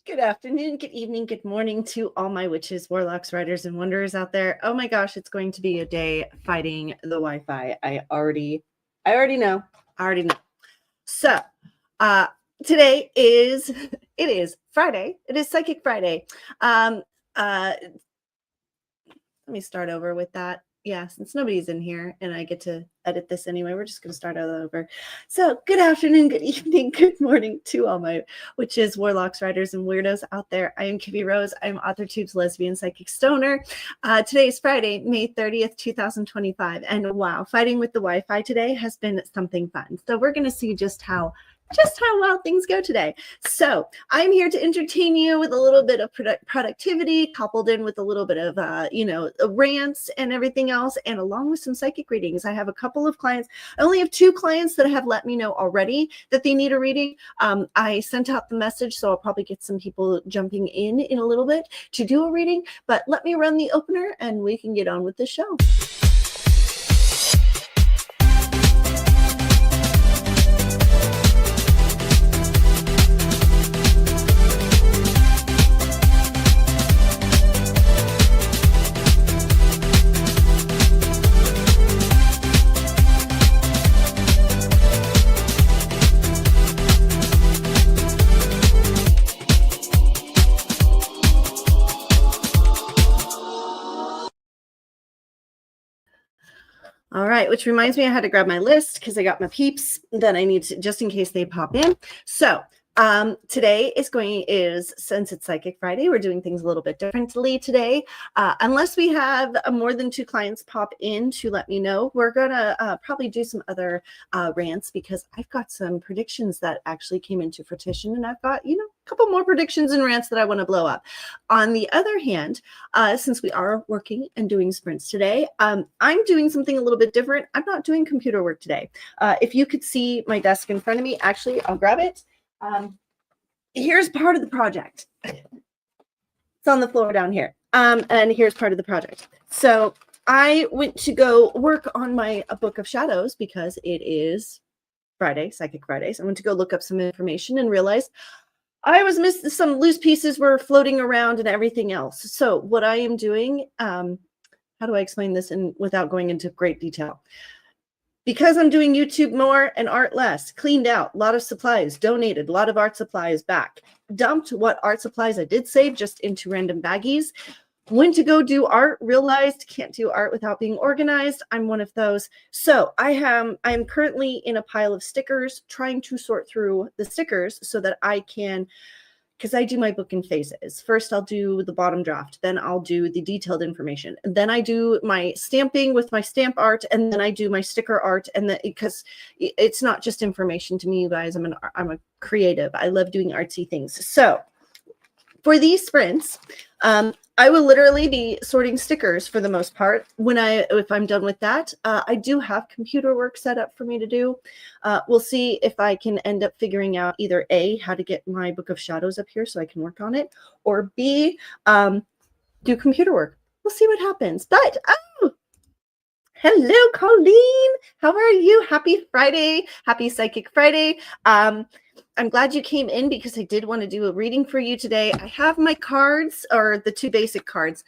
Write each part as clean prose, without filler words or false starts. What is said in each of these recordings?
Good afternoon, good evening, good morning to all my witches, warlocks, riders, and wanderers out there. Oh my gosh, it's going to be a day fighting the Wi-Fi. I already know. So, today is Friday. It is Psychic Friday. Let me start over with that. Yeah, since nobody's in here and I get to edit this anyway, we're just going to start all over. So good afternoon, good evening, good morning to all my witches, warlocks, riders, and weirdos out there. I am KibbyRose. I'm AuthorTube's lesbian psychic stoner. Today is Friday, May 30th, 2025. And wow, fighting with the Wi-Fi today has been something fun. So we're going to see just how well things go today. So I'm here to entertain you with a little bit of productivity, coupled in with a little bit of, rants and everything else, and along with some psychic readings. I have a couple of clients. I only have 2 clients that have let me know already that they need a reading. I sent out the message, so I'll probably get some people jumping in a little bit to do a reading, but let me run the opener and we can get on with the show. All right, which reminds me I had to grab my list because I got my peeps that I need to, just in case they pop in. So today is since it's Psychic Friday, we're doing things a little bit differently today. Unless we have more than 2 clients pop in to let me know, we're gonna probably do some other rants because I've got some predictions that actually came into fruition, and I've got, a couple more predictions and rants that I want to blow up. On the other hand, since we are working and doing sprints today, I'm doing something a little bit different. I'm not doing computer work today. If you could see my desk in front of me, actually, I'll grab it. Here's part of the project. It's on the floor down here. And here's part of the project. So I went to go work on my Book of Shadows because it is Friday, Psychic Friday. So I went to go look up some information and realized I was missing some loose pieces were floating around and everything else. So what I am doing, how do I explain this without going into great detail? Because I'm doing YouTube more and art less, cleaned out, a lot of supplies, donated, a lot of art supplies back, dumped what art supplies I did save just into random baggies, went to go do art, realized can't do art without being organized. I'm one of those. So I'm currently in a pile of stickers, trying to sort through the stickers so that I can, because I do my book in phases. First, I'll do the bottom draft. Then I'll do the detailed information. And then I do my stamping with my stamp art. And then I do my sticker art. And because it's not just information to me, you guys. I'm a creative. I love doing artsy things. So for these sprints, I will literally be sorting stickers for the most part. If I'm done with that, I do have computer work set up for me to do. We'll see if I can end up figuring out either A, how to get my Book of Shadows up here so I can work on it, or B, do computer work. We'll see what happens. But hello, Colleen. How are you? Happy Friday. Happy Psychic Friday. I'm glad you came in because I did want to do a reading for you today. I have my cards, or the 2 basic cards.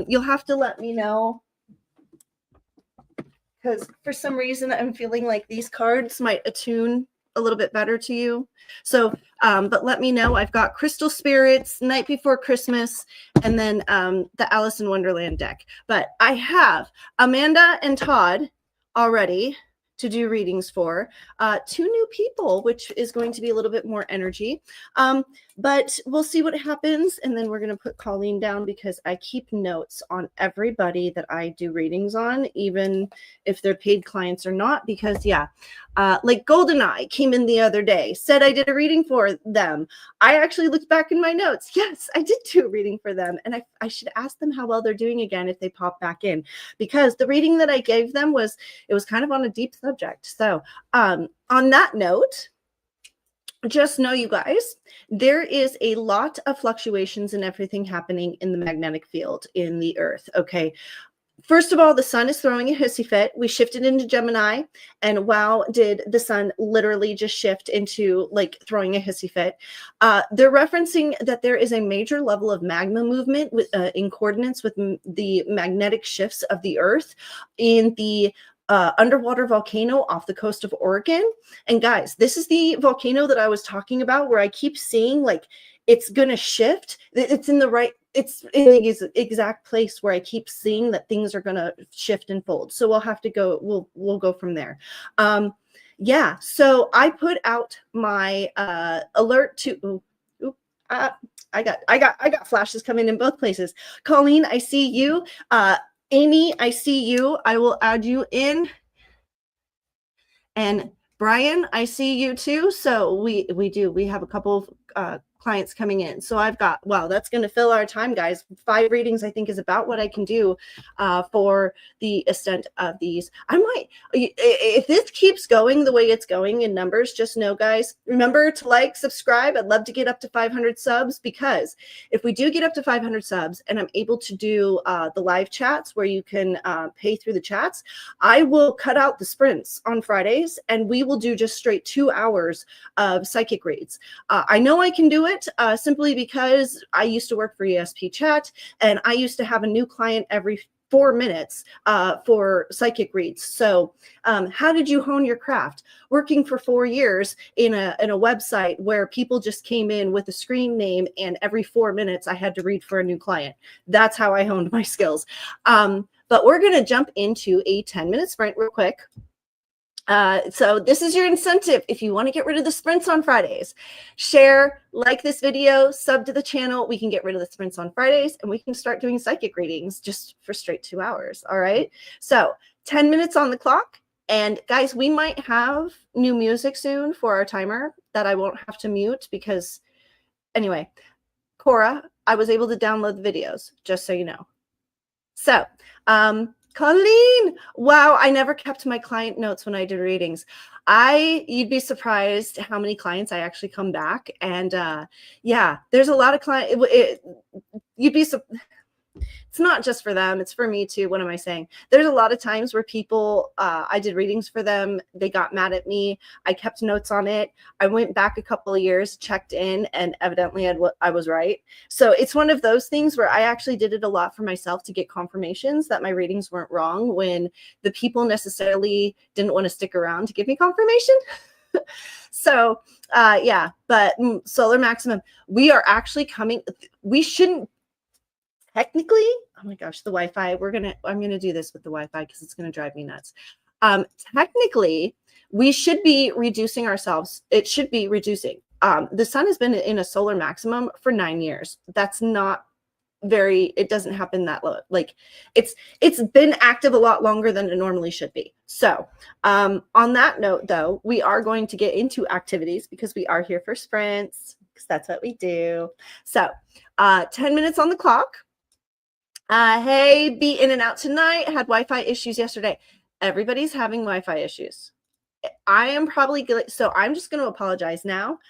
You'll have to let me know because for some reason I'm feeling like these cards might attune a little bit better to you. So, but let me know. I've got Crystal Spirits, Night Before Christmas, and then the Alice in Wonderland deck. But I have Amanda and Todd already to do readings for. 2 new people, which is going to be a little bit more energy. But we'll see what happens. And then we're going to put Colleen down because I keep notes on everybody that I do readings on, even if they're paid clients or not, because yeah, like GoldenEye came in the other day, said I did a reading for them. I actually looked back in my notes. Yes, I did do a reading for them. And I should ask them how well they're doing again if they pop back in, because the reading that I gave them was kind of on a deep subject. So on that note, just know, you guys, there is a lot of fluctuations and everything happening in the magnetic field in the earth. Okay. First of all, the sun is throwing a hissy fit. We shifted into Gemini, and wow, did the sun literally just shift into like throwing a hissy fit. They're referencing that there is a major level of magma movement with, in coordinates with the magnetic shifts of the earth in the underwater volcano off the coast of Oregon. And guys, this is the volcano that I was talking about where I keep seeing like it's going to shift. It's in the right, it's in the exact place where I keep seeing that things are going to shift and fold. So we'll have to go, we'll go from there. Yeah, so I put out my alert to, I got flashes coming in both places. Colleen, I see you. Amy, I see you. I will add you in. And Brian, I see you too. So we have a couple of clients coming in. So I've got, wow, that's going to fill our time, guys. 5 readings, I think, is about what I can do for the extent of these. I might, if this keeps going the way it's going in numbers, just know, guys, remember to like, subscribe. I'd love to get up to 500 subs, because if we do get up to 500 subs and I'm able to do the live chats where you can pay through the chats, I will cut out the sprints on Fridays and we will do just straight 2 hours of psychic reads. I know I can do it simply because I used to work for ESP Chat, and I used to have a new client every 4 minutes for psychic reads. So how did you hone your craft? Working for 4 years in a website where people just came in with a screen name, and every 4 minutes I had to read for a new client. That's how I honed my skills. But we're going to jump into a 10-minute sprint real quick. So this is your incentive. If you want to get rid of the sprints on Fridays, share, like this video, sub to the channel. We can get rid of the sprints on Fridays and we can start doing psychic readings just for straight 2 hours. All right. So 10 minutes on the clock. And guys, we might have new music soon for our timer that I won't have to mute, because anyway, Cora, I was able to download the videos, just so you know. So, Colleen, wow, I never kept my client notes when I did readings. You'd be surprised how many clients I actually come back. And yeah, there's a lot of clients. You'd be surprised. It's not just for them, it's for me too. What am I saying? There's a lot of times where people, I did readings for them, they got mad at me. I kept notes on it. I went back a couple of years, checked in, and evidently I was right. So it's one of those things where I actually did it a lot for myself to get confirmations that my readings weren't wrong, when the people necessarily didn't want to stick around to give me confirmation. So yeah, but solar maximum, we are actually coming. We shouldn't technically, oh my gosh, the Wi-Fi, I'm gonna do this with the Wi-Fi because it's gonna drive me nuts. Technically, we should be reducing ourselves. It should be reducing. The sun has been in a solar maximum for 9 years. That's not very, it doesn't happen that low. Like it's been active a lot longer than it normally should be. So on that note though, we are going to get into activities because we are here for sprints, because that's what we do. So 10 minutes on the clock. Hey, be in and out tonight. Had Wi-Fi issues yesterday. Everybody's having Wi-Fi issues. I am probably good. So I'm just going to apologize now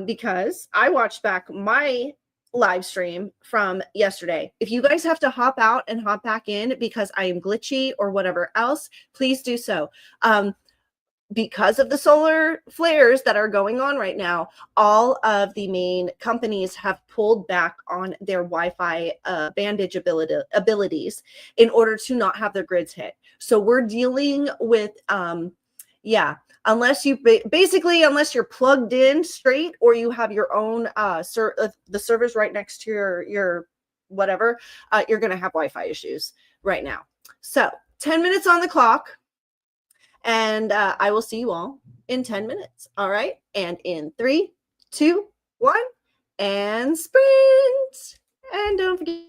because I watched back my live stream from yesterday. If you guys have to hop out and hop back in because I am glitchy or whatever else, please do so. Because of the solar flares that are going on right now, all of the main companies have pulled back on their Wi-Fi bandage abilities in order to not have their grids hit. So we're dealing with, yeah, unless you basically, unless you're plugged in straight or you have your own, the servers right next to your whatever, you're going to have Wi-Fi issues right now. So 10 minutes on the clock. And I will see you all in 10 minutes. All right. And in 3, 2, 1, and sprint. And don't forget.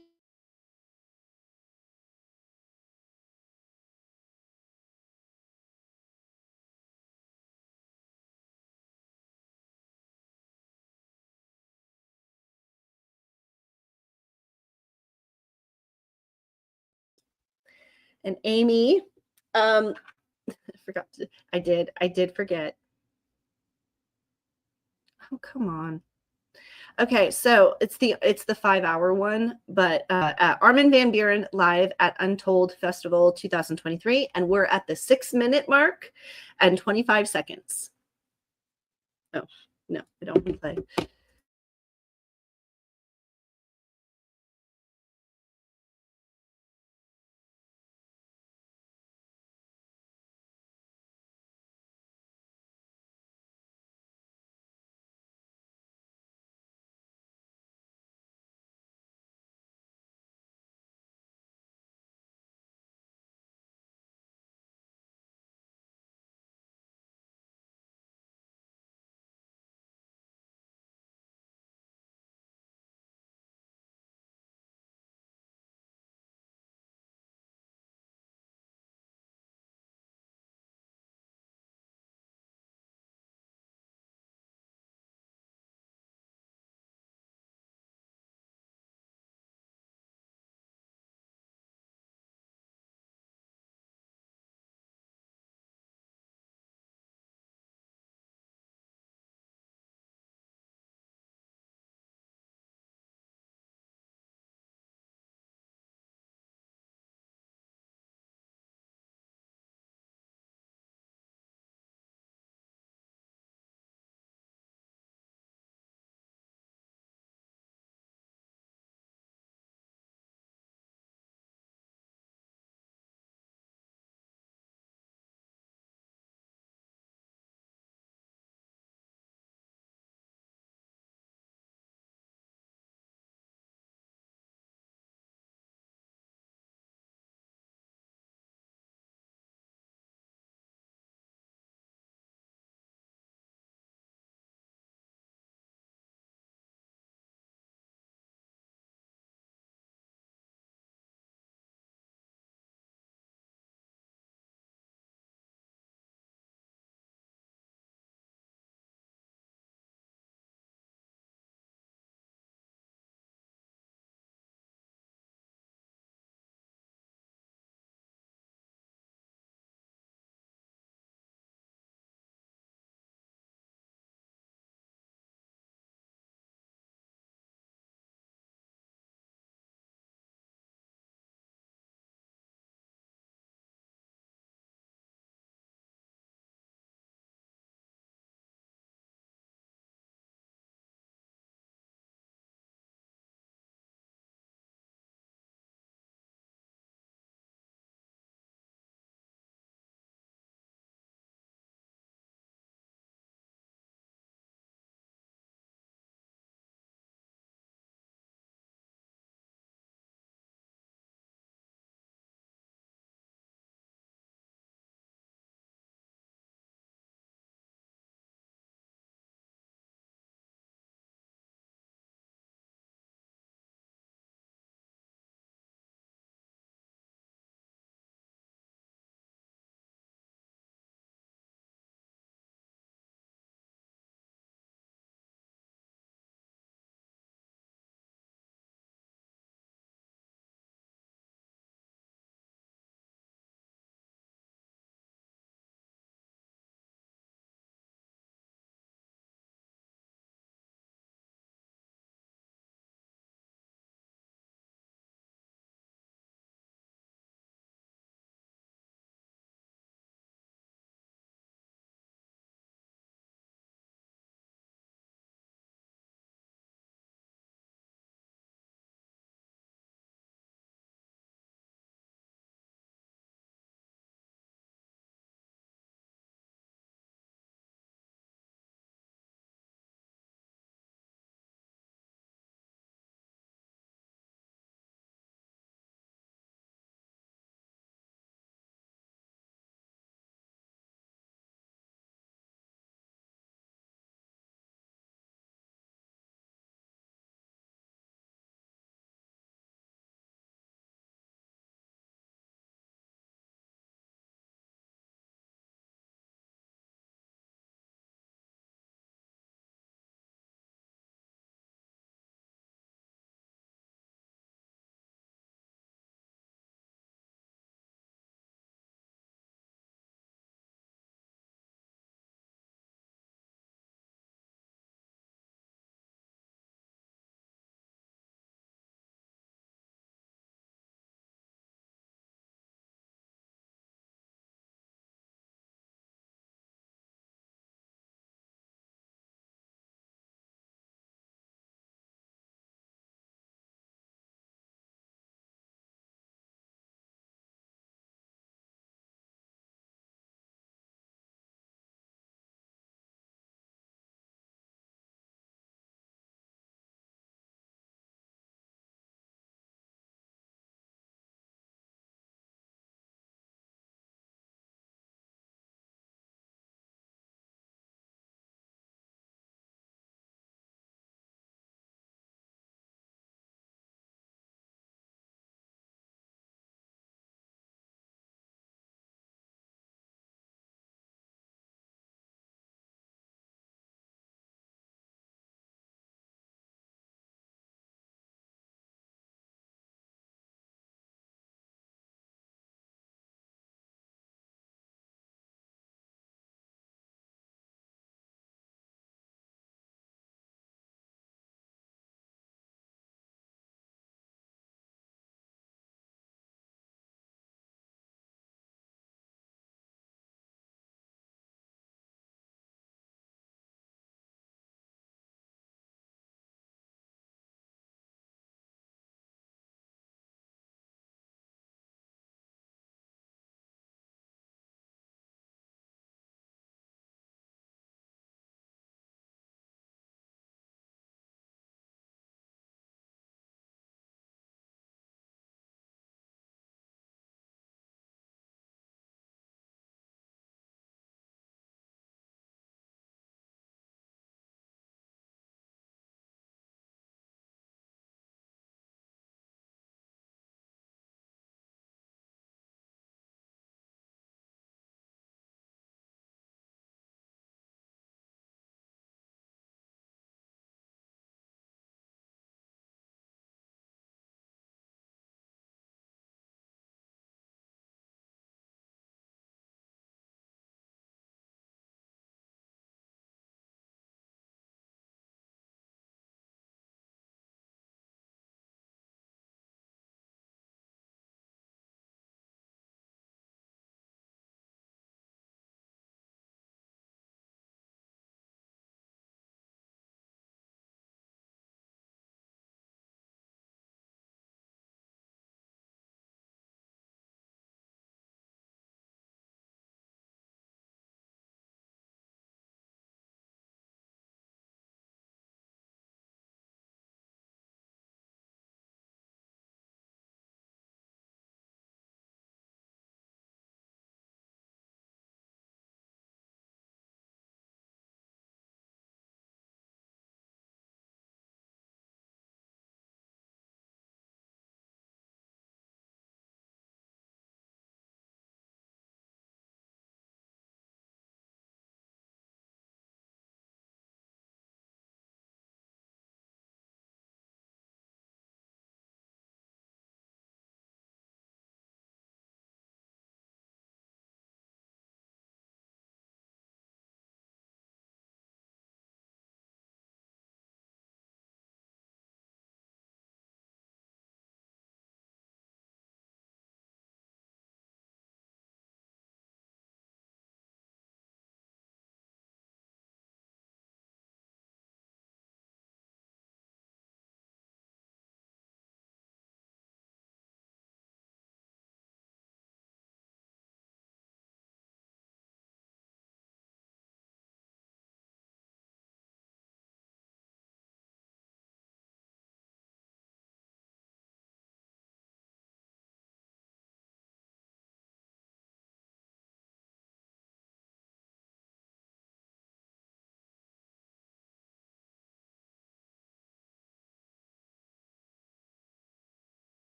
And Amy, I forgot to, I did forget. Oh, come on. Okay, so it's the 5-hour one, but at Armin van Buren live at Untold Festival 2023, and we're at the 6-minute mark and 25 seconds. Oh, no, I don't want to play.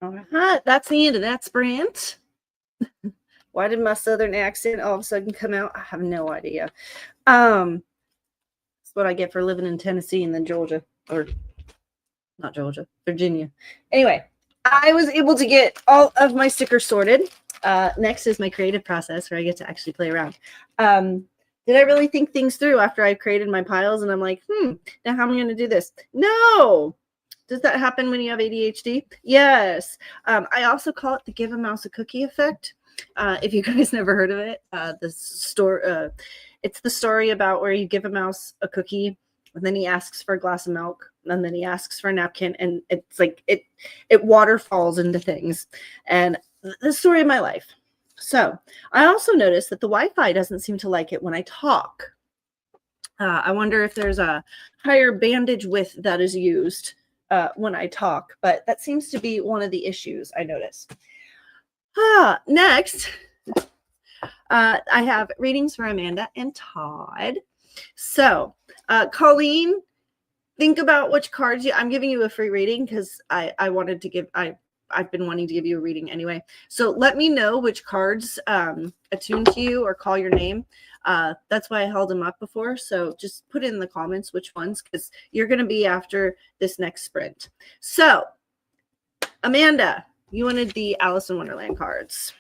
All right, that's the end of that sprint. Why did my southern accent all of a sudden come out? I have no idea. That's what I get for living in Tennessee and then Georgia, or not Georgia, Virginia. Anyway, I was able to get all of my stickers sorted. Next is my creative process where I get to actually play around. Did I really think things through after I created my piles? And I'm like, now how am I going to do this? No. Does that happen when you have ADHD? Yes. I also call it the give a mouse a cookie effect. If you guys never heard of it, it's the story about where you give a mouse a cookie and then he asks for a glass of milk and then he asks for a napkin, and it's like it waterfalls into things. And the story of my life. So I also noticed that the Wi-Fi doesn't seem to like it when I talk. I wonder if there's a higher bandage width that is used when I talk, but that seems to be one of the issues I notice. Next, I have readings for Amanda and Todd. So, Colleen, think about which cards I'm giving you a free reading because I wanted to give, I've been wanting to give you a reading anyway. So let me know which cards attune to you or call your name. That's why I held them up before. So just put in the comments which ones, because you're going to be after this next sprint. So, Amanda, you wanted the Alice in Wonderland cards.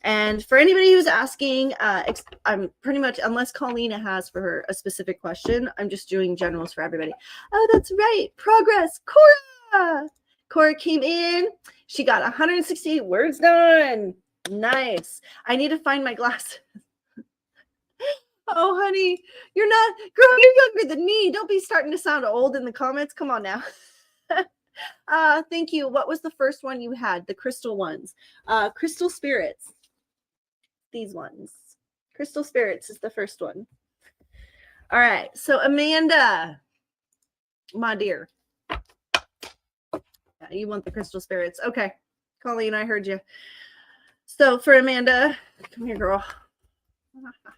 And for anybody who's asking, I'm pretty much, unless Colleen has for her a specific question, I'm just doing generals for everybody. Oh, that's right. Progress. Cora. Cora came in. She got 168 words done. Nice. I need to find my glasses. Oh, honey, you're not, girl, you're younger than me. Don't be starting to sound old in the comments. Come on now. Thank you. What was the first one you had? The crystal ones. Crystal spirits. These ones. Crystal spirits is the first one. All right. So Amanda, my dear. Yeah, you want the crystal spirits. Okay. Colleen, I heard you. So for Amanda, come here, girl.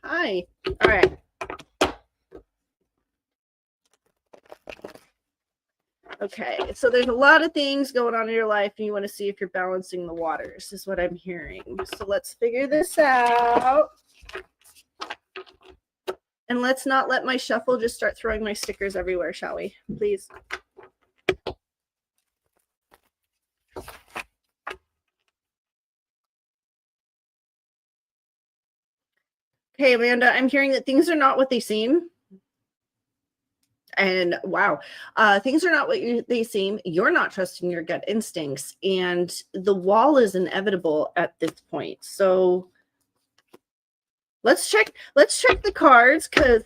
Hi. All right. Okay, so there's a lot of things going on in your life, and you want to see if you're balancing the waters, is what I'm hearing. So let's figure this out. And let's not let my shuffle just start throwing my stickers everywhere, shall we? Please. Okay, Amanda, I'm hearing that things are not what they seem. And wow, things are not what they seem. You're not trusting your gut instincts, and the wall is inevitable at this point. So let's check the cards, because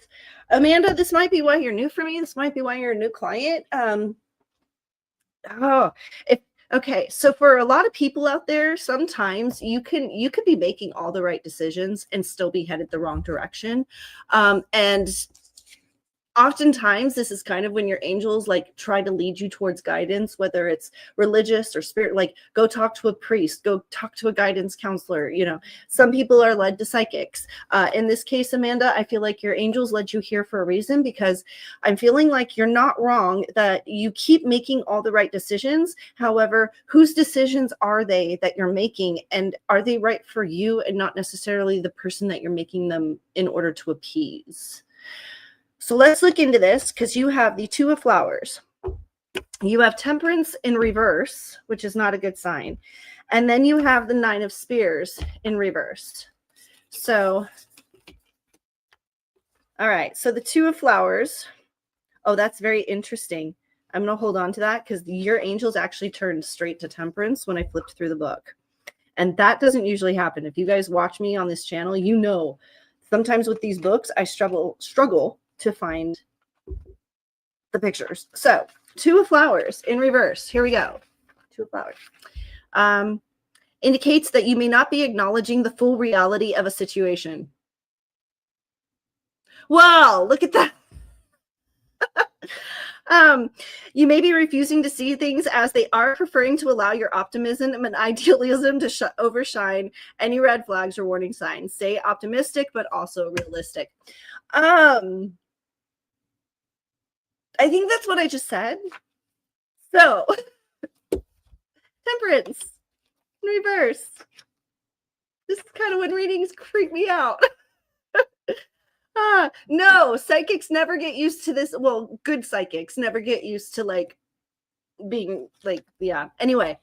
Amanda, this might be why you're new for me. This might be why you're a new client. Okay, so for a lot of people out there, sometimes you could be making all the right decisions and still be headed the wrong direction. And oftentimes this is kind of when your angels like try to lead you towards guidance, whether it's religious or spirit, like go talk to a priest, go talk to a guidance counselor. You know, some people are led to psychics. In this case, Amanda, I feel like your angels led you here for a reason, because I'm feeling like you're not wrong, that you keep making all the right decisions. However, whose decisions are they that you're making, and are they right for you and not necessarily the person that you're making them in order to appease? So let's look into this, because you have the Two of Flowers. You have Temperance in reverse, which is not a good sign. And then you have the Nine of Spears in reverse. So, all right. So the Two of Flowers. Oh, that's very interesting. I'm going to hold on to that, because your angels actually turned straight to Temperance when I flipped through the book. And that doesn't usually happen. If you guys watch me on this channel, you know, sometimes with these books, I struggle to find the pictures. So Two of Flowers in reverse. Here we go. Two of Flowers. Indicates that you may not be acknowledging the full reality of a situation. Wow, look at that. You may be refusing to see things as they are, preferring to allow your optimism and idealism to overshine any red flags or warning signs. Stay optimistic, but also realistic. I think that's what I just said. So Temperance in reverse. This is kind of when readings creep me out. No, psychics never get used to this. Well, good psychics never get used to like being like, yeah. Anyway,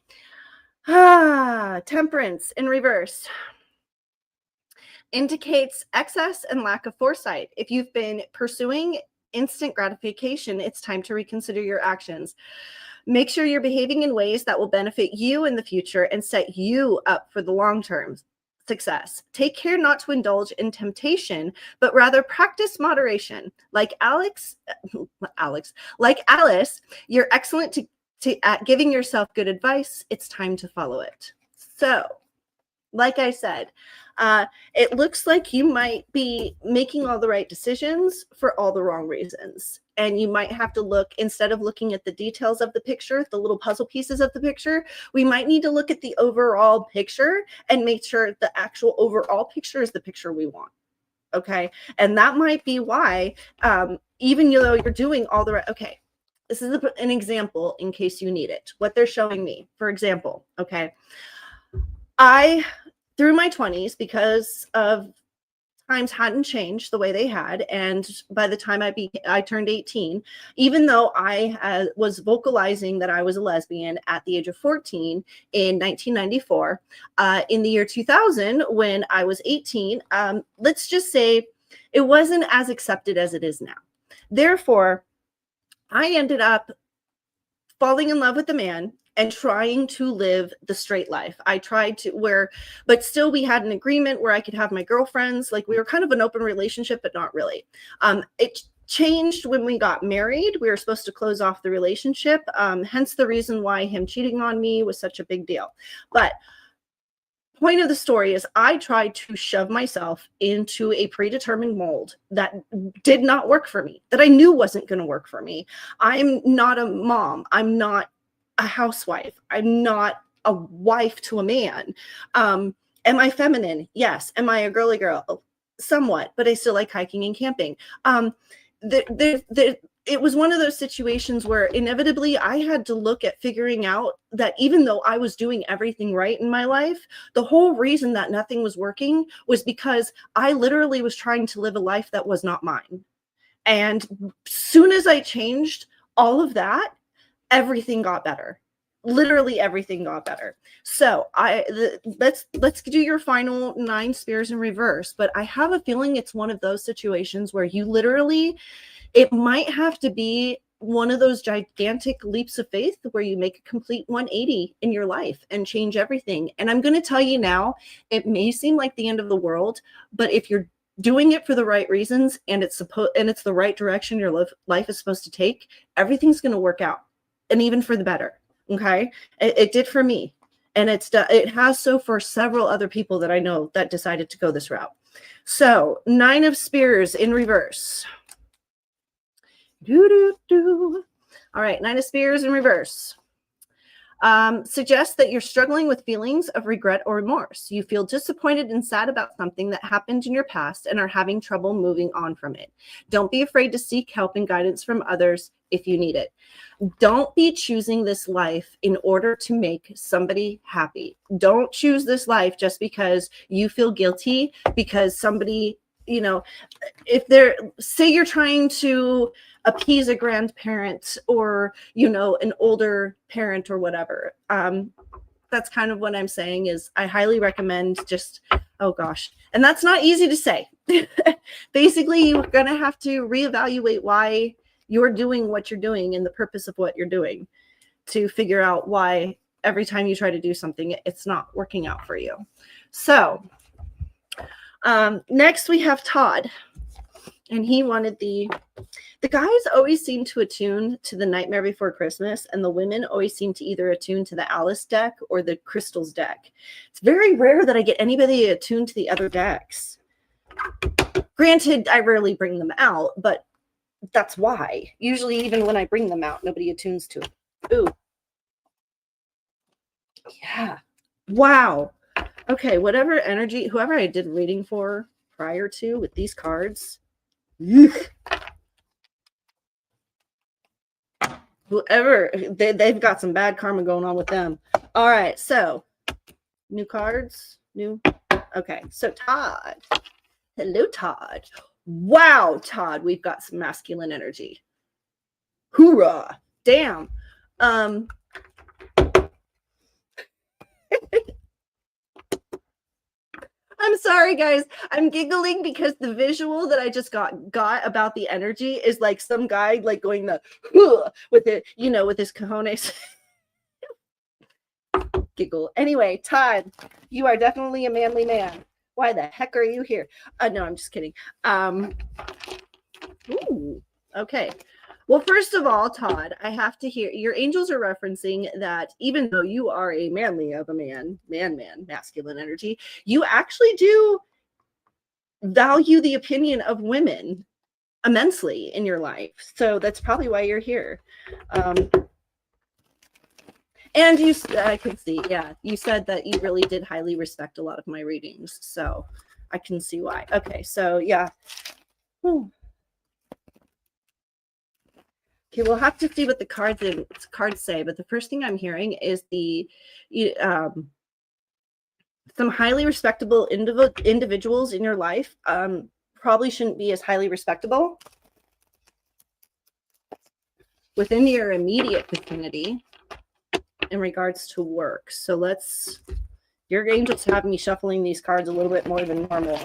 Temperance in reverse indicates excess and lack of foresight. If you've been pursuing instant gratification, it's time to reconsider your actions. Make sure you're behaving in ways that will benefit you in the future and set you up for the long-term success. Take care not to indulge in temptation, but rather practice moderation. Like Alice, you're excellent at giving yourself good advice. It's time to follow it. So, like I said, it looks like you might be making all the right decisions for all the wrong reasons. And you might have to look, instead of looking at the details of the picture, the little puzzle pieces of the picture, we might need to look at the overall picture and make sure the actual overall picture is the picture we want. Okay. And that might be why, even though you're doing all the right, okay, this is an example in case you need it. What they're showing me, for example, okay, through my 20s, because of times hadn't changed the way they had, and by the time I turned 18, even though I was vocalizing that I was a lesbian at the age of 14 in 1994, in the year 2000, when I was 18, let's just say it wasn't as accepted as it is now. Therefore, I ended up falling in love with a man and trying to live the straight life. I tried to but still we had an agreement where I could have my girlfriends. Like, we were kind of an open relationship, but not really. It changed when we got married. We were supposed to close off the relationship. Hence the reason why him cheating on me was such a big deal. But point of the story is I tried to shove myself into a predetermined mold that did not work for me, that I knew wasn't going to work for me. I'm not a mom. I'm not a housewife. I'm not a wife to a man. Am I feminine? Yes. Am I a girly girl? Somewhat, but I still like hiking and camping. It was one of those situations where inevitably I had to look at figuring out that even though I was doing everything right in my life, the whole reason that nothing was working was because I literally was trying to live a life that was not mine. And soon as I changed all of that, everything got better. Literally everything got better. So let's do your final 9 spears in reverse. But I have a feeling it's one of those situations where you literally, it might have to be one of those gigantic leaps of faith where you make a complete 180 in your life and change everything. And I'm going to tell you now, it may seem like the end of the world, but if you're doing it for the right reasons and it's the right direction your life is supposed to take, everything's going to work out, and even for the better. Okay, it did for me, and it has so for several other people that I know that decided to go this route. So 9 of spears in reverse. All right, 9 of spears in reverse. Suggests that you're struggling with feelings of regret or remorse. You feel disappointed and sad about something that happened in your past and are having trouble moving on from it. Don't be afraid to seek help and guidance from others if you need it. Don't be choosing this life in order to make somebody happy. Don't choose this life just because you feel guilty because somebody, if say you're trying to appease a grandparent or, an older parent or whatever. That's kind of what I'm saying is I highly recommend oh gosh. And that's not easy to say. Basically, you're going to have to reevaluate why you're doing what you're doing and the purpose of what you're doing to figure out why every time you try to do something, it's not working out for you. So next we have Todd. And he wanted the guys always seem to attune to the Nightmare Before Christmas, and the women always seem to either attune to the Alice deck or the Crystals deck. It's very rare that I get anybody attuned to the other decks. Granted, I rarely bring them out, but that's why. Usually, even when I bring them out, nobody attunes to it. Ooh. Yeah. Wow. Okay, whatever energy, whoever I did reading for prior to with these cards, whoever, they've got some bad karma going on with them. All right, so new cards. Okay, so Todd. Hello, Todd. Wow, Todd, we've got some masculine energy. Hoorah. Damn. I'm sorry, guys. I'm giggling because the visual that I just got about the energy is like some guy like going the with it, with his cojones. Giggle. Anyway, Todd, you are definitely a manly man. Why the heck are you here? No, I'm just kidding. Ooh, okay. Well, first of all, Todd, I have to hear your angels are referencing that even though you are a manly of a man, masculine energy, you actually do value the opinion of women immensely in your life. So that's probably why you're here. And I can see, yeah, you said that you really did highly respect a lot of my readings. So I can see why. Okay, so yeah. Whew. Okay, we'll have to see what the cards say. But the first thing I'm hearing is some highly respectable individuals in your life probably shouldn't be as highly respectable within your immediate vicinity in regards to work. So your angels have me shuffling these cards a little bit more than normal,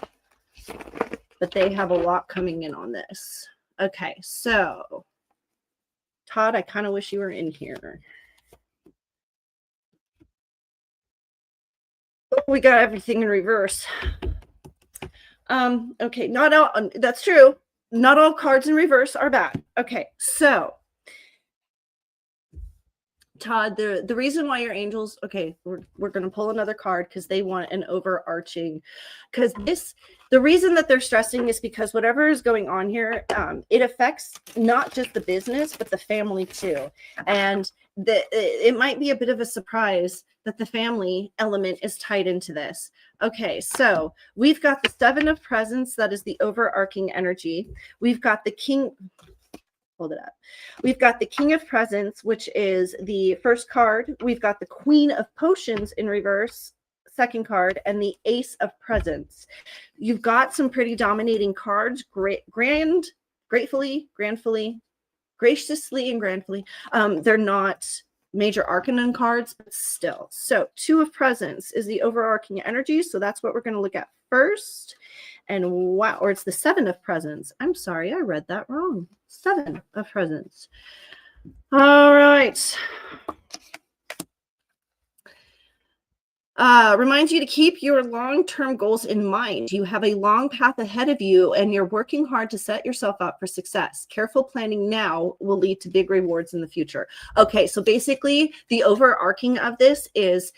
but they have a lot coming in on this. Okay, so Todd, I kind of wish you were in here. Oh, we got everything in reverse. Okay, not all, that's true. Not all cards in reverse are bad. Okay, so Todd, the reason why your angels, okay, we're going to pull another card because they want an overarching, because the reason that they're stressing is because whatever is going on here, it affects not just the business, but the family too. And it might be a bit of a surprise that the family element is tied into this. Okay, so we've got the Seven of Presents. That is the overarching energy. We've got the King. Hold it up. We've got the King of Presents, which is the first card. We've got the Queen of Potions in reverse, second card, and the Ace of Presents. You've got some pretty dominating cards. Graciously, and grandfully. They're not major arcana cards, but still. So Two of Presents is the overarching energy. So that's what we're going to look at first. And wow, or it's the Seven of Presents. I'm sorry, I read that wrong. Seven of Presents. All right. Reminds you to keep your long-term goals in mind. You have a long path ahead of you, and you're working hard to set yourself up for success. Careful planning now will lead to big rewards in the future. Okay, so basically, the overarching of this is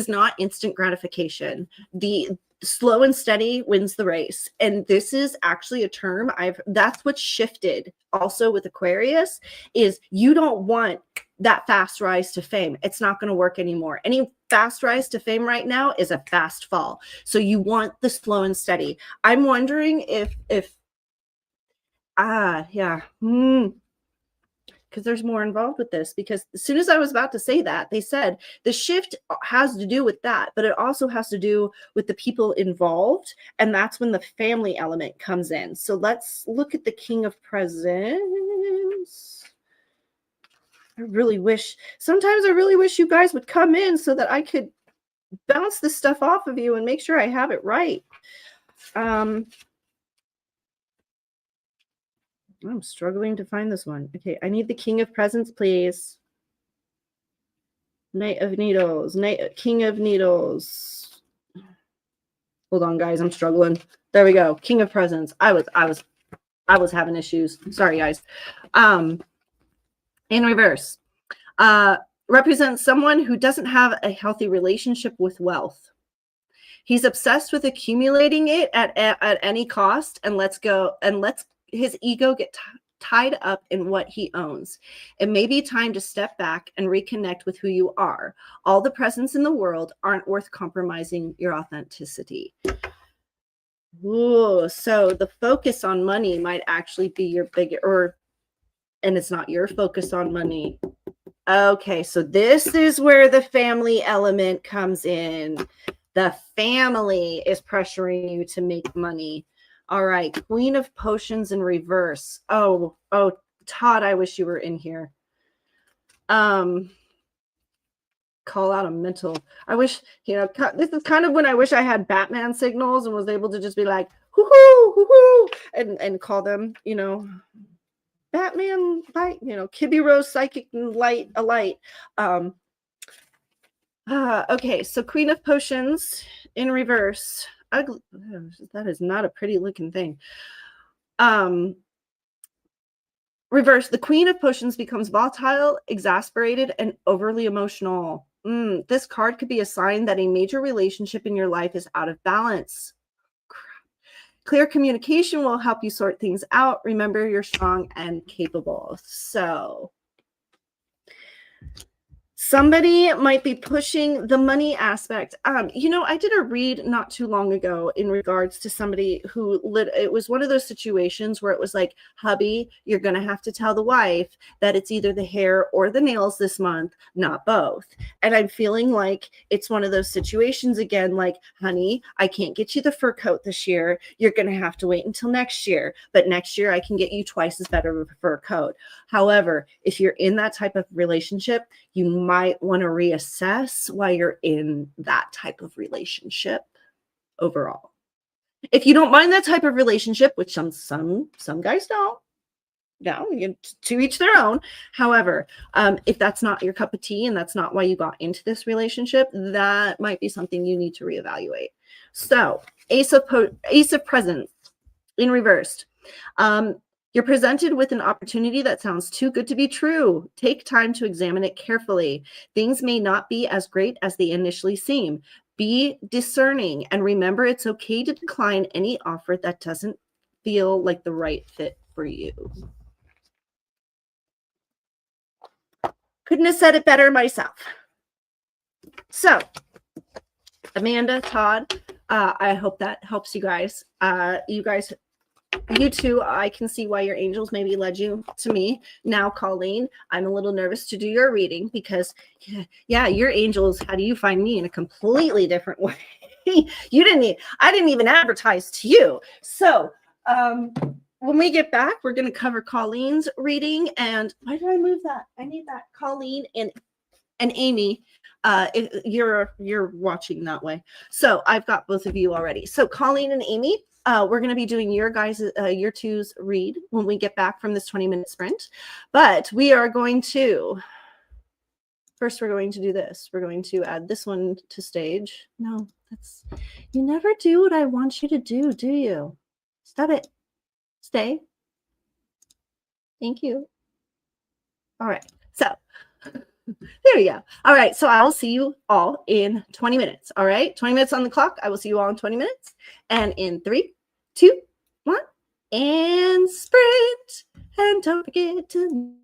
not instant gratification. The slow and steady wins the race. And this is actually a term that's what shifted also with Aquarius, is you don't want that fast rise to fame. It's not going to work anymore. Any fast rise to fame right now is a fast fall. So you want the slow and steady. I'm wondering because there's more involved with this, because as soon as I was about to say that, they said the shift has to do with that, but it also has to do with the people involved. And that's when the family element comes in. So let's look at the King of Presents. Sometimes I really wish you guys would come in so that I could bounce this stuff off of you and make sure I have it right. I'm struggling to find this one. Okay, I need the King of Presents, please. Knight of Needles. King of Needles. Hold on, guys. I'm struggling. There we go. King of Presents. I was having issues. Sorry, guys. In reverse. Represents someone who doesn't have a healthy relationship with wealth. He's obsessed with accumulating it at any cost, and lets his ego get tied up in what he owns. It may be time to step back and reconnect with who you are. All the presents in the world aren't worth compromising your authenticity. Ooh, so the focus on money might actually be your and it's not your focus on money. Okay, so this is where the family element comes in. The family is pressuring you to make money. All right, Queen of Potions in reverse. Oh, Todd, I wish you were in here. Call out a mental. I wish, this is kind of when I wish I had Batman signals and was able to just be like, hoo-hoo, hoo-hoo, and call them, Batman light, KibbyRose psychic light, a light. Okay, so Queen of Potions in reverse. Ugly. That is not a pretty looking thing. Reverse, the Queen of Potions becomes volatile, exasperated, and overly emotional. This card could be a sign that a major relationship in your life is out of balance. Clear communication will help you sort things out. Remember, you're strong and capable. So somebody might be pushing the money aspect. I did a read not too long ago in regards to somebody who it was one of those situations where it was like, hubby, you're going to have to tell the wife that it's either the hair or the nails this month, not both. And I'm feeling like it's one of those situations again, like, honey, I can't get you the fur coat this year. You're going to have to wait until next year. But next year I can get you twice as better of a fur coat. However, if you're in that type of relationship, you might want to reassess why you're in that type of relationship overall. If you don't mind that type of relationship, which some guys don't, to each their own. However, if that's not your cup of tea and that's not why you got into this relationship, that might be something you need to reevaluate. So, Ace of Presents in reversed. You're presented with an opportunity that sounds too good to be true. Take time to examine it carefully. Things may not be as great as they initially seem. Be discerning and remember it's okay to decline any offer that doesn't feel like the right fit for you. Couldn't have said it better myself. So, Amanda, Todd, I hope that helps you guys. You too, I can see why your angels maybe led you to me. Now, Colleen, I'm a little nervous to do your reading because, yeah, your angels had you find me in a completely different way. I didn't even advertise to you. So, when we get back, we're going to cover Colleen's reading. And why did I move that? I need that Colleen and Amy. You're watching that way. So I've got both of you already. So Colleen and Amy, we're going to be doing your two's read when we get back from this 20-minute sprint. But we are going to, first we're going to do this. We're going to add this one to stage. No, you never do what I want you to do you? Stop it. Stay. Thank you. All right. So there you go. All right. So I will see you all in 20 minutes. All right. 20 minutes on the clock. I will see you all in 20 minutes. And in 3, 2, 1, and sprint. And don't forget to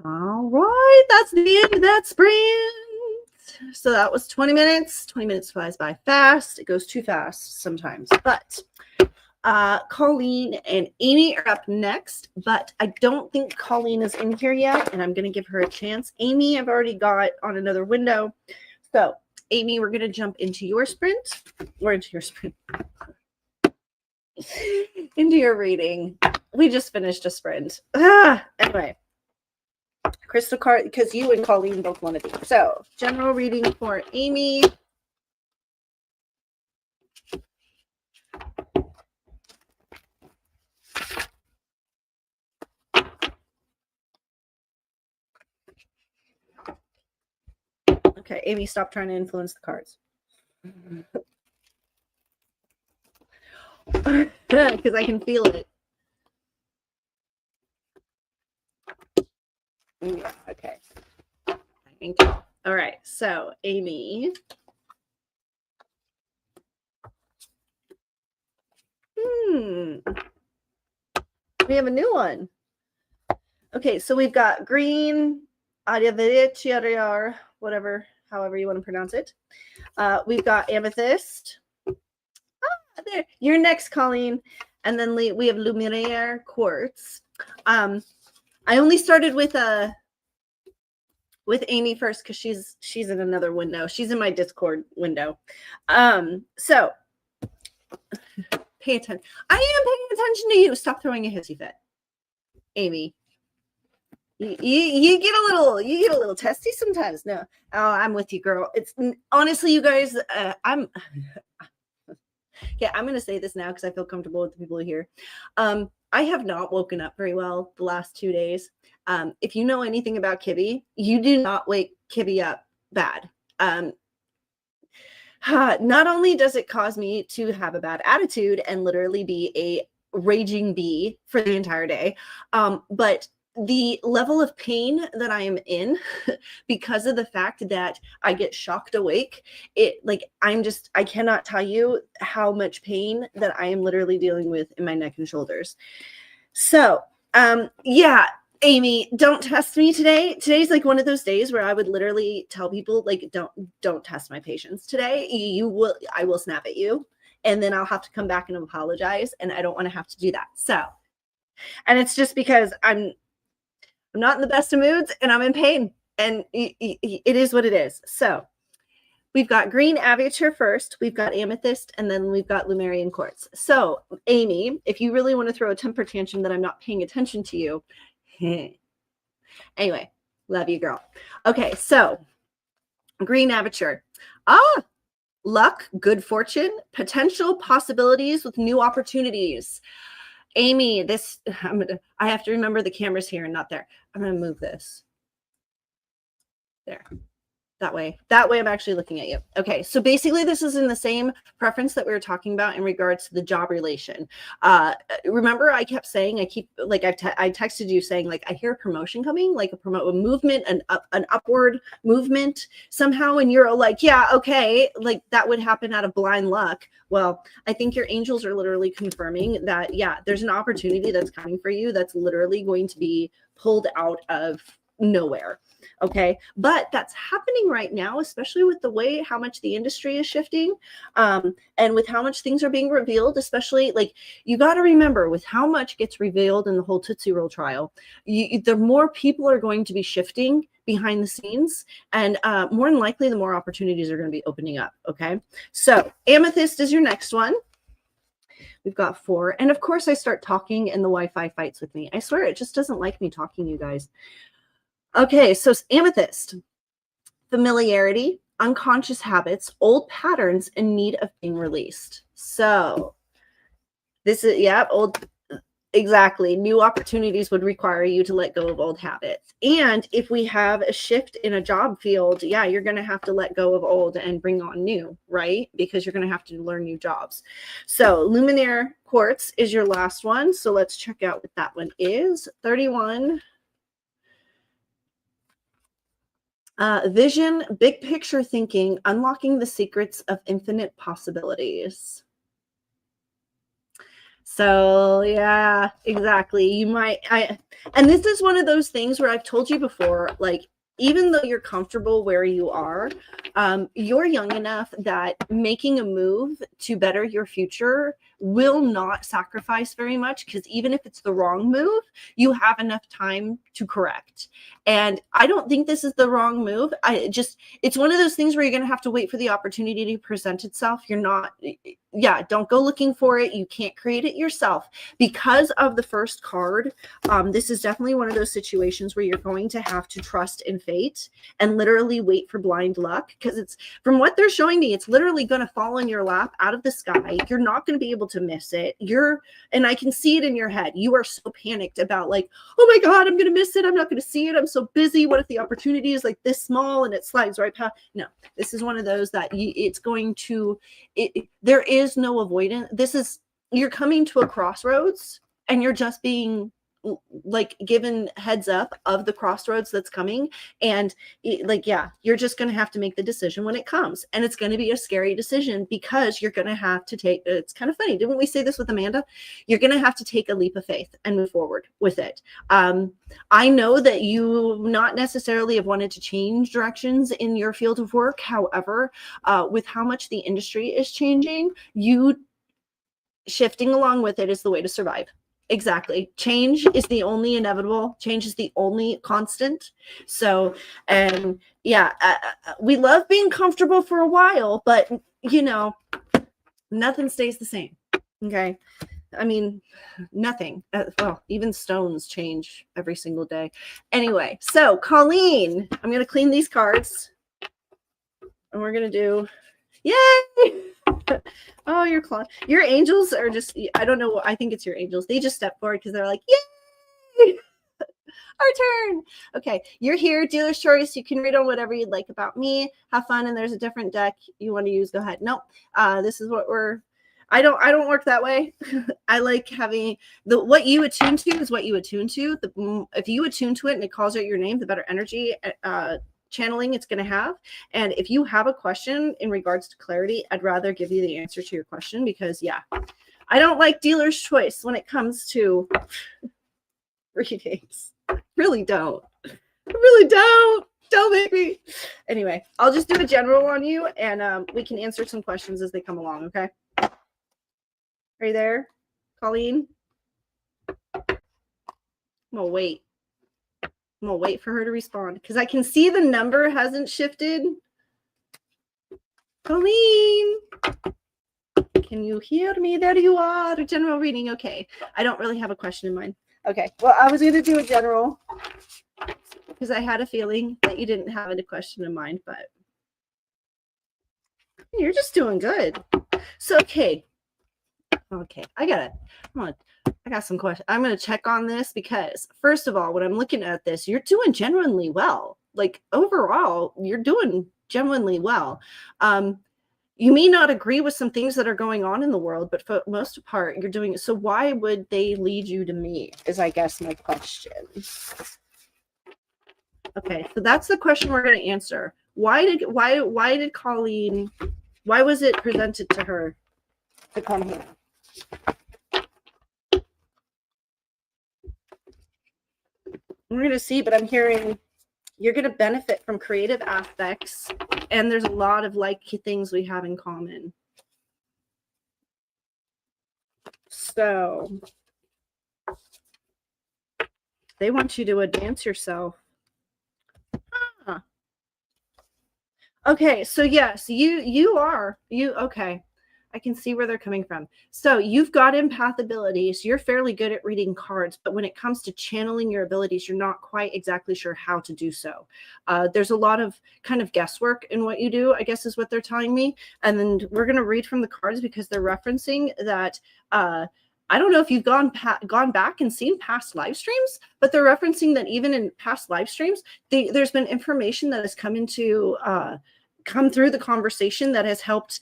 All right, that's the end of that sprint. So that was 20 minutes. 20 minutes flies by fast. It goes too fast sometimes. But Colleen and Amy are up next, but I don't think Colleen is in here yet, and I'm going to give her a chance. Amy, I've already got on another window. So, Amy, we're going to jump into your sprint, or into your sprint, into your reading. We just finished a sprint. Anyway. Crystal card, because you and Colleen both want to be. So, general reading for Amy. Okay, Amy, stop trying to influence the cards. Because I can feel it. Yeah, okay. Thank you. All right, so Amy. We have a new one. Okay, so we've got green, whatever, however you want to pronounce it. We've got amethyst. There, you're next, Colleen. And then we have luminaire quartz. I only started with Amy first because she's in another window. She's in my Discord window. So pay attention. I am paying attention to you. Stop throwing a hissy fit, Amy. You get a little testy sometimes. No, I'm with you, girl. It's honestly, you guys. I'm going to say this now because I feel comfortable with the people here. I have not woken up very well the last 2 days. If you know anything about Kibby, you do not wake Kibby up bad. Not only does it cause me to have a bad attitude and literally be a raging bee for the entire day, but the level of pain that I am in because of the fact that I get shocked awake, I cannot tell you how much pain that I am literally dealing with in my neck and shoulders. So, yeah, Amy, don't test me today. Today's like one of those days where I would literally tell people, like, don't test my patience today. I will snap at you, and then I'll have to come back and apologize, and I don't want to have to do that. So, and it's just because I'm not in the best of moods and I'm in pain, and it is what it is. So we've got green aviature first, we've got amethyst, and then we've got lumarian quartz. So Amy, if you really want to throw a temper tantrum that I'm not paying attention to you, anyway, love you, girl. Okay, so green aviature. Luck, good fortune, potential possibilities with new opportunities. Amy, I have to remember the camera's here and not there. I'm going to move this. There. That way I'm actually looking at you. Okay, so basically this is in the same preference that we were talking about in regards to the job relation. Remember I kept saying, I texted you saying, like, I hear a promotion coming, like a movement, an upward movement somehow, and you're like, yeah, okay, like that would happen out of blind luck. Well, I think your angels are literally confirming that, yeah, there's an opportunity that's coming for you that's literally going to be pulled out of nowhere. Okay, but that's happening right now, especially with the way how much the industry is shifting, and with how much things are being revealed, especially, like, you got to remember with how much gets revealed in the whole Tootsie Roll trial, the more people are going to be shifting behind the scenes, and more than likely the more opportunities are going to be opening up. Okay, so amethyst is your next one. We've got 4, and of course I start talking and the Wi-Fi fights with me. I swear it just doesn't like me talking, you guys. Okay, so amethyst, familiarity, unconscious habits, old patterns in need of being released. So this is, yeah, exactly. New opportunities would require you to let go of old habits. And if we have a shift in a job field, yeah, you're going to have to let go of old and bring on new, right? Because you're going to have to learn new jobs. So luminaire quartz is your last one. So let's check out what that one is. 31. Vision, big picture thinking, unlocking the secrets of infinite possibilities. So yeah, exactly. You might, and this is one of those things where I've told you before, like, even though you're comfortable where you are, you're young enough that making a move to better your future will not sacrifice very much, because even if it's the wrong move, you have enough time to correct. And I don't think this is the wrong move. It's one of those things where you're going to have to wait for the opportunity to present itself. You're not, don't go looking for it. You can't create it yourself. Because of the first card, this is definitely one of those situations where you're going to have to trust in fate and literally wait for blind luck, because it's, from what they're showing me, it's literally going to fall in your lap out of the sky. You're not going to be able to miss it. And I can see it in your head. You are so panicked about, like, oh my God, I'm going to miss it. I'm not going to see it. I'm so busy. What if the opportunity is like this small and it slides right past? No, this is one of those that it's going to, there is no avoidance. You're coming to a crossroads and you're just being like given heads up of the crossroads that's coming. And you're just going to have to make the decision when it comes. And it's going to be a scary decision, because you're going to have to take, it's kind of funny. Didn't we say this with Amanda? You're going to have to take a leap of faith and move forward with it. I know that you not necessarily have wanted to change directions in your field of work. However, with how much the industry is changing, you shifting along with it is the way to survive. Exactly. Change is the only inevitable. Change is the only constant. So, and we love being comfortable for a while, but nothing stays the same. Okay. I mean, nothing. Well, even stones change every single day. Anyway, so Colleen, I'm going to clean these cards and we're going to do, yay! Oh, your angels are just, I don't know. I think it's your angels. They just step forward because they're like, yay! Our turn. Okay, you're here, dealer's choice. You can read on whatever you'd like about me. Have fun, and there's a different deck you want to use. Go ahead. Nope. This is what I don't work that way. I like having what you attune to is what you attune to. If you attune to it and it calls out your name, the better energy channeling it's going to have. And if you have a question in regards to clarity, I'd rather give you the answer to your question, because I don't like dealer's choice when it comes to readings. Really don't. Don't make me. Anyway, I'll just do a general on you, and we can answer some questions as they come along. Okay. Are you there, Colleen? I'm gonna wait for her to respond, because I can see the number hasn't shifted. Colleen, can you hear me? There you are. A general reading. Okay. I don't really have a question in mind. Okay. Well, I was going to do a general because I had a feeling that you didn't have a question in mind, but you're just doing good. So, okay. I got some questions. I'm going to check on this, because first of all, when I'm looking at this, you're doing genuinely well. Like, overall, you're doing genuinely well. You may not agree with some things that are going on in the world, but for most part, you're doing it. So why would they lead you to me is, I guess, my question. Okay, so that's the question we're going to answer. Why did Colleen, why was it presented to her to come here? We're going to see, but I'm hearing you're going to benefit from creative aspects, and there's a lot of things we have in common. So they want you to advance yourself. Huh. Okay, so yes, okay. I can see where they're coming from. So you've got empath abilities. You're fairly good at reading cards, but when it comes to channeling your abilities, you're not quite exactly sure how to do so. There's a lot of kind of guesswork in what you do, I guess is what they're telling me. And then we're going to read from the cards, because they're referencing that. I don't know if you've gone back and seen past live streams, but they're referencing that even in past live streams, there's been information that has come through the conversation that has helped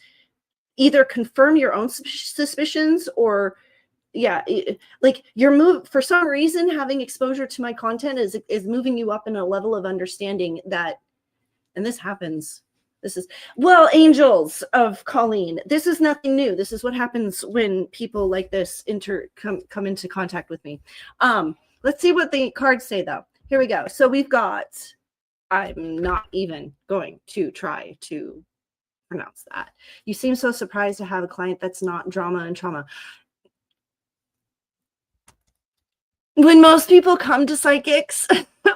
either confirm your own suspicions, or like your move, for some reason, having exposure to my content is moving you up in a level of understanding that, and this happens This is, well, angels of Colleen. This is nothing new. This is what happens when people like this come into contact with me. Let's see what the cards say, though. Here we go. So we've got, I'm not even going to try to pronounce that. You seem so surprised to have a client that's not drama and trauma. When most people come to psychics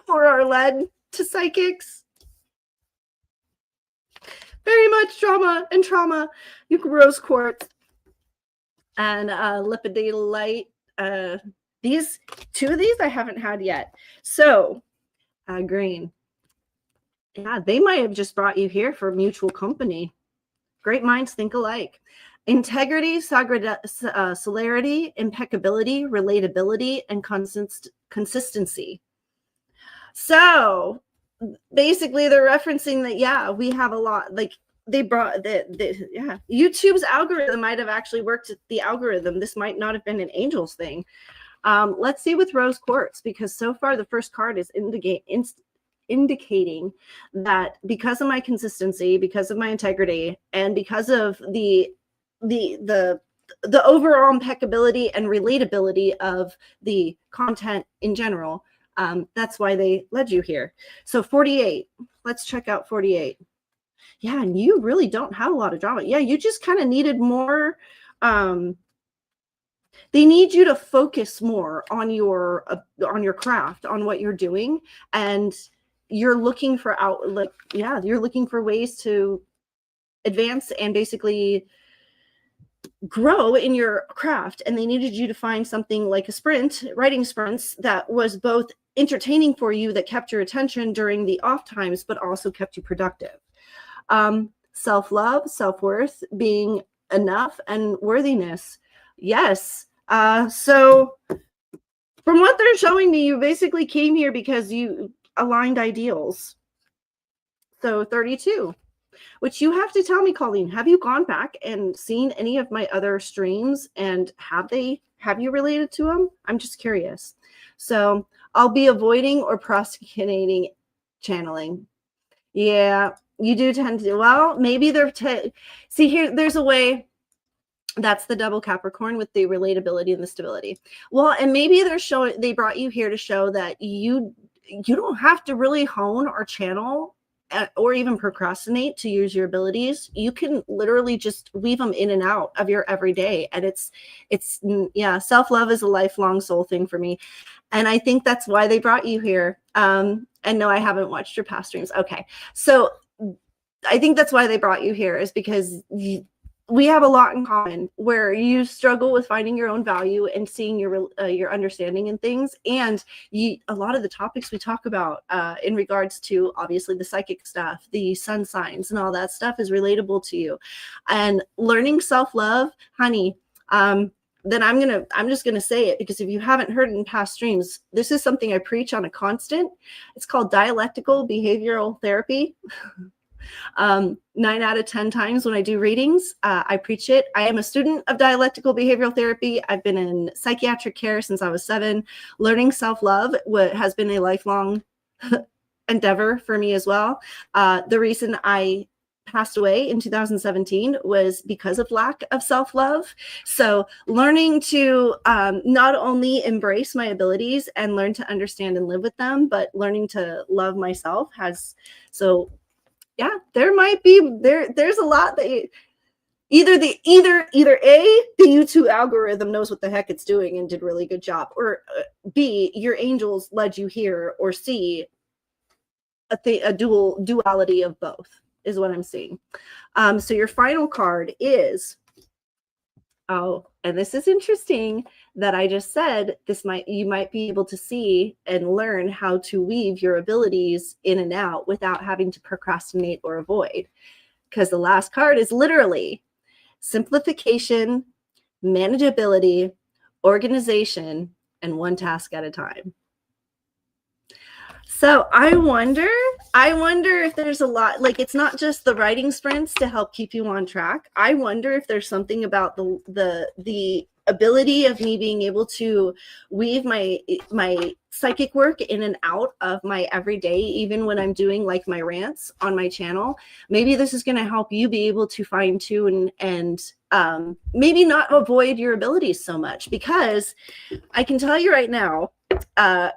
or are led to psychics, very much drama and trauma. You can rose quartz and lipidolite. These two of these I haven't had yet. So green. Yeah, they might have just brought you here for mutual company. Great minds think alike. Integrity, celerity, impeccability, relatability, and consistency. So basically they're referencing that, yeah, we have a lot, like they brought yeah, YouTube's algorithm might have actually worked at the algorithm. This might not have been an angels thing. Let's see with rose quartz, because so far the first card is indicating that because of my consistency, because of my integrity, and because of the overall impeccability and relatability of the content in general, that's why they led you here. So 48, let's check out 48. Yeah, and you really don't have a lot of drama. Yeah, you just kind of needed more. They need you to focus more on your craft, on what you're doing, and you're looking for you're looking for ways to advance and basically grow in your craft. And they needed you to find something like a writing sprints that was both entertaining for you, that kept your attention during the off times, but also kept you productive. Self-love, self-worth, being enough, and worthiness. Yes. So from what they're showing me, you basically came here because you aligned ideals. So 32, which you have to tell me, Colleen, have you gone back and seen any of my other streams, and have you related to them? I'm just curious. So I'll be avoiding or procrastinating channeling. Yeah, you do tend to. Well, maybe they're see here. There's a way. That's the double Capricorn with the relatability and the stability. Well, and maybe they brought you here to show that you don't have to really hone or channel or even procrastinate to use your abilities. You can literally just weave them in and out of your everyday. And it's yeah, self-love is a lifelong soul thing for me. And I think that's why they brought you here. And no, I haven't watched your past streams. Okay. So I think that's why they brought you here, is because we have a lot in common, where you struggle with finding your own value and seeing your understanding in things. And a lot of the topics we talk about in regards to, obviously, the psychic stuff, the sun signs and all that stuff is relatable to you. And learning self-love, honey, then I'm just gonna say it, because if you haven't heard it in past streams, this is something I preach on a constant. It's called dialectical behavioral therapy. 9 out of 10 times when I do readings, I preach it. I am a student of dialectical behavioral therapy. I've been in psychiatric care since I was 7. Learning self-love has been a lifelong endeavor for me as well. The reason I passed away in 2017 was because of lack of self-love. So learning to not only embrace my abilities and learn to understand and live with them, but learning to love myself yeah, there might be there's a lot that either A, the YouTube algorithm knows what the heck it's doing and did a really good job, or B, your angels led you here, or C, a duality of both is what I'm seeing. So your final card is, oh, and this is interesting that I just said, you might be able to see and learn how to weave your abilities in and out without having to procrastinate or avoid. Because the last card is literally simplification, manageability, organization, and one task at a time. So I wonder if there's a lot, like, it's not just the writing sprints to help keep you on track. I wonder if there's something about the ability of me being able to weave my psychic work in and out of my everyday, even when I'm doing like my rants on my channel. Maybe this is going to help you be able to fine tune and maybe not avoid your abilities so much, because I can tell you right now,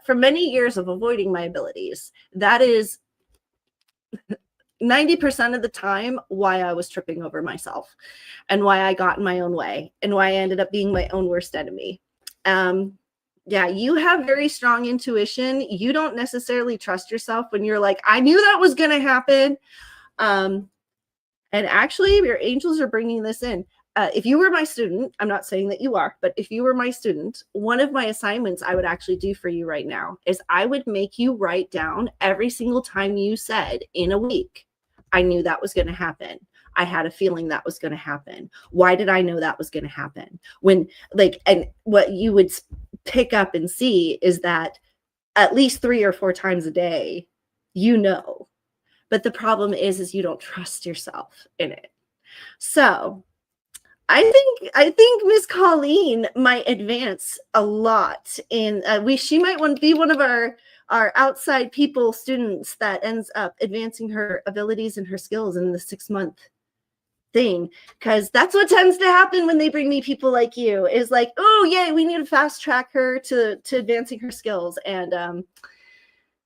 for many years of avoiding my abilities, that is 90% of the time why I was tripping over myself and why I got in my own way and why I ended up being my own worst enemy. Yeah, you have very strong intuition. You don't necessarily trust yourself when you're like, I knew that was going to happen. And actually, your angels are bringing this in. If you were my student, I'm not saying that you are, but if you were my student, one of my assignments I would actually do for you right now is I would make you write down every single time you said in a week, I knew that was going to happen. I had a feeling that was going to happen. Why did I know that was going to happen? When, like, and what you would pick up and see is that at least 3 or 4 times a day, you know. But the problem is you don't trust yourself in it. So I think Miss Colleen might advance a lot in she might want to be one of our outside people students that ends up advancing her abilities and her skills in the 6-month thing, because that's what tends to happen when they bring me people like you, is like, oh yay, we need to fast track her to advancing her skills. And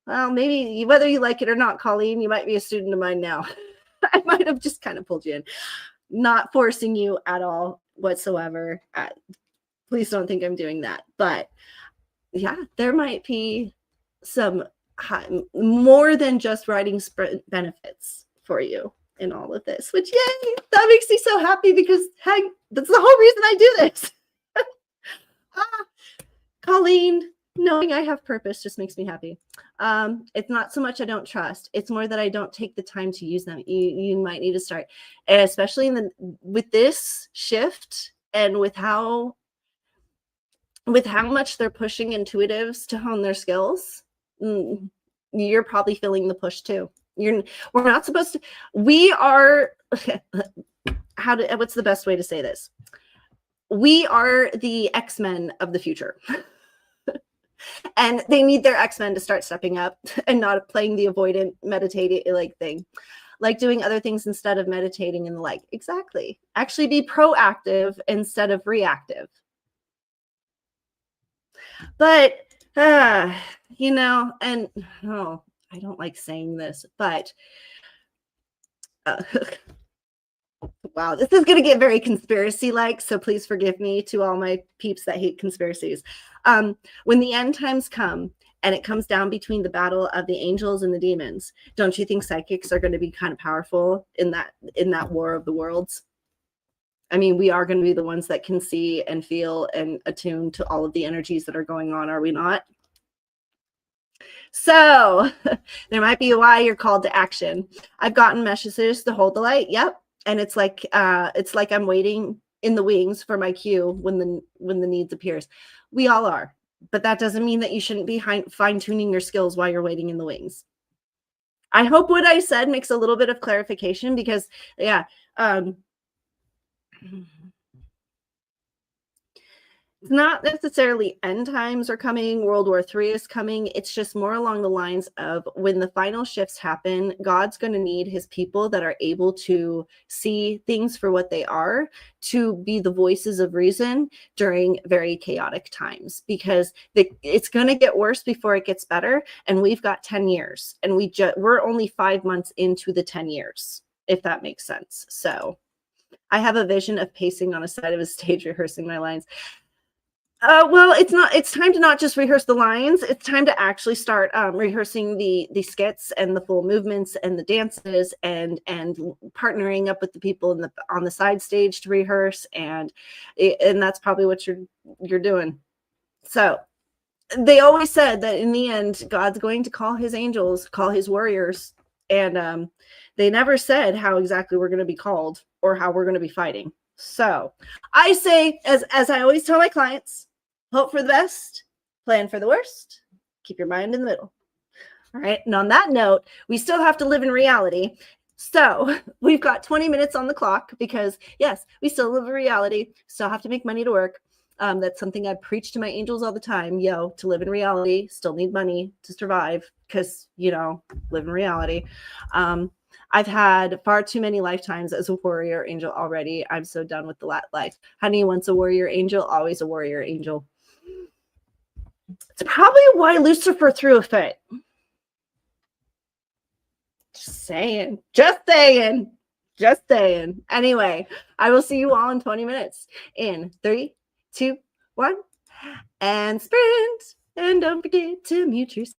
well, maybe whether you like it or not, Colleen, you might be a student of mine now. I might have just kind of pulled you in, not forcing you at all whatsoever. Please don't think I'm doing that. But yeah, there might be some more than just writing sprint benefits for you in all of this, which, yay, that makes me so happy, because heck, that's the whole reason I do this. Colleen, knowing I have purpose just makes me happy. It's not so much I don't trust, it's more that I don't take the time to use them. You might need to start, especially with this shift and with how much they're pushing intuitives to hone their skills. You're probably feeling the push too. We're not supposed to, we are, what's the best way to say this? We are the X-Men of the future. And they need their X-Men to start stepping up and not playing the avoidant meditating like thing, like doing other things instead of meditating and the like. Exactly. Actually be proactive instead of reactive. But, you know, and oh, I don't like saying this, but wow, this is going to get very conspiracy-like, so please forgive me to all my peeps that hate conspiracies. When the end times come and it comes down between the battle of the angels and the demons, don't you think psychics are going to be kind of powerful in that war of the worlds? I mean, we are going to be the ones that can see and feel and attune to all of the energies that are going on, are we not? So there might be a why you're called to action. I've gotten messages to hold the light. Yep. And it's like I'm waiting in the wings for my cue when the needs appears. We all are, but that doesn't mean that you shouldn't be fine-tuning your skills while you're waiting in the wings. I hope what I said makes a little bit of clarification, because yeah, it's not necessarily end times are coming, World War III is coming. It's just more along the lines of when the final shifts happen, God's going to need his people that are able to see things for what they are, to be the voices of reason during very chaotic times, because it's going to get worse before it gets better. And we've got 10 years and we're only 5 months into the 10 years, if that makes sense. So I have a vision of pacing on a side of a stage, rehearsing my lines. Well, it's time to not just rehearse the lines. It's time to actually start rehearsing the skits and the full movements and the dances and partnering up with the people on the side stage to rehearse. And that's probably what you're doing. So they always said that in the end, God's going to call his angels, call his warriors. And they never said how exactly we're going to be called or how we're going to be fighting. So I say, as I always tell my clients, hope for the best, plan for the worst, keep your mind in the middle. All right. And on that note, we still have to live in reality. So we've got 20 minutes on the clock because, yes, we still live in reality, still have to make money to work. That's something I preach to my angels all the time. Yo, to live in reality, still need money to survive because, live in reality. I've had far too many lifetimes as a warrior angel already. I'm so done with the life. Honey, once a warrior angel, always a warrior angel. It's probably why Lucifer threw a fit. Just saying. Anyway, I will see you all in 20 minutes. In 3, 2, 1, and sprint. And don't forget to mute yourself.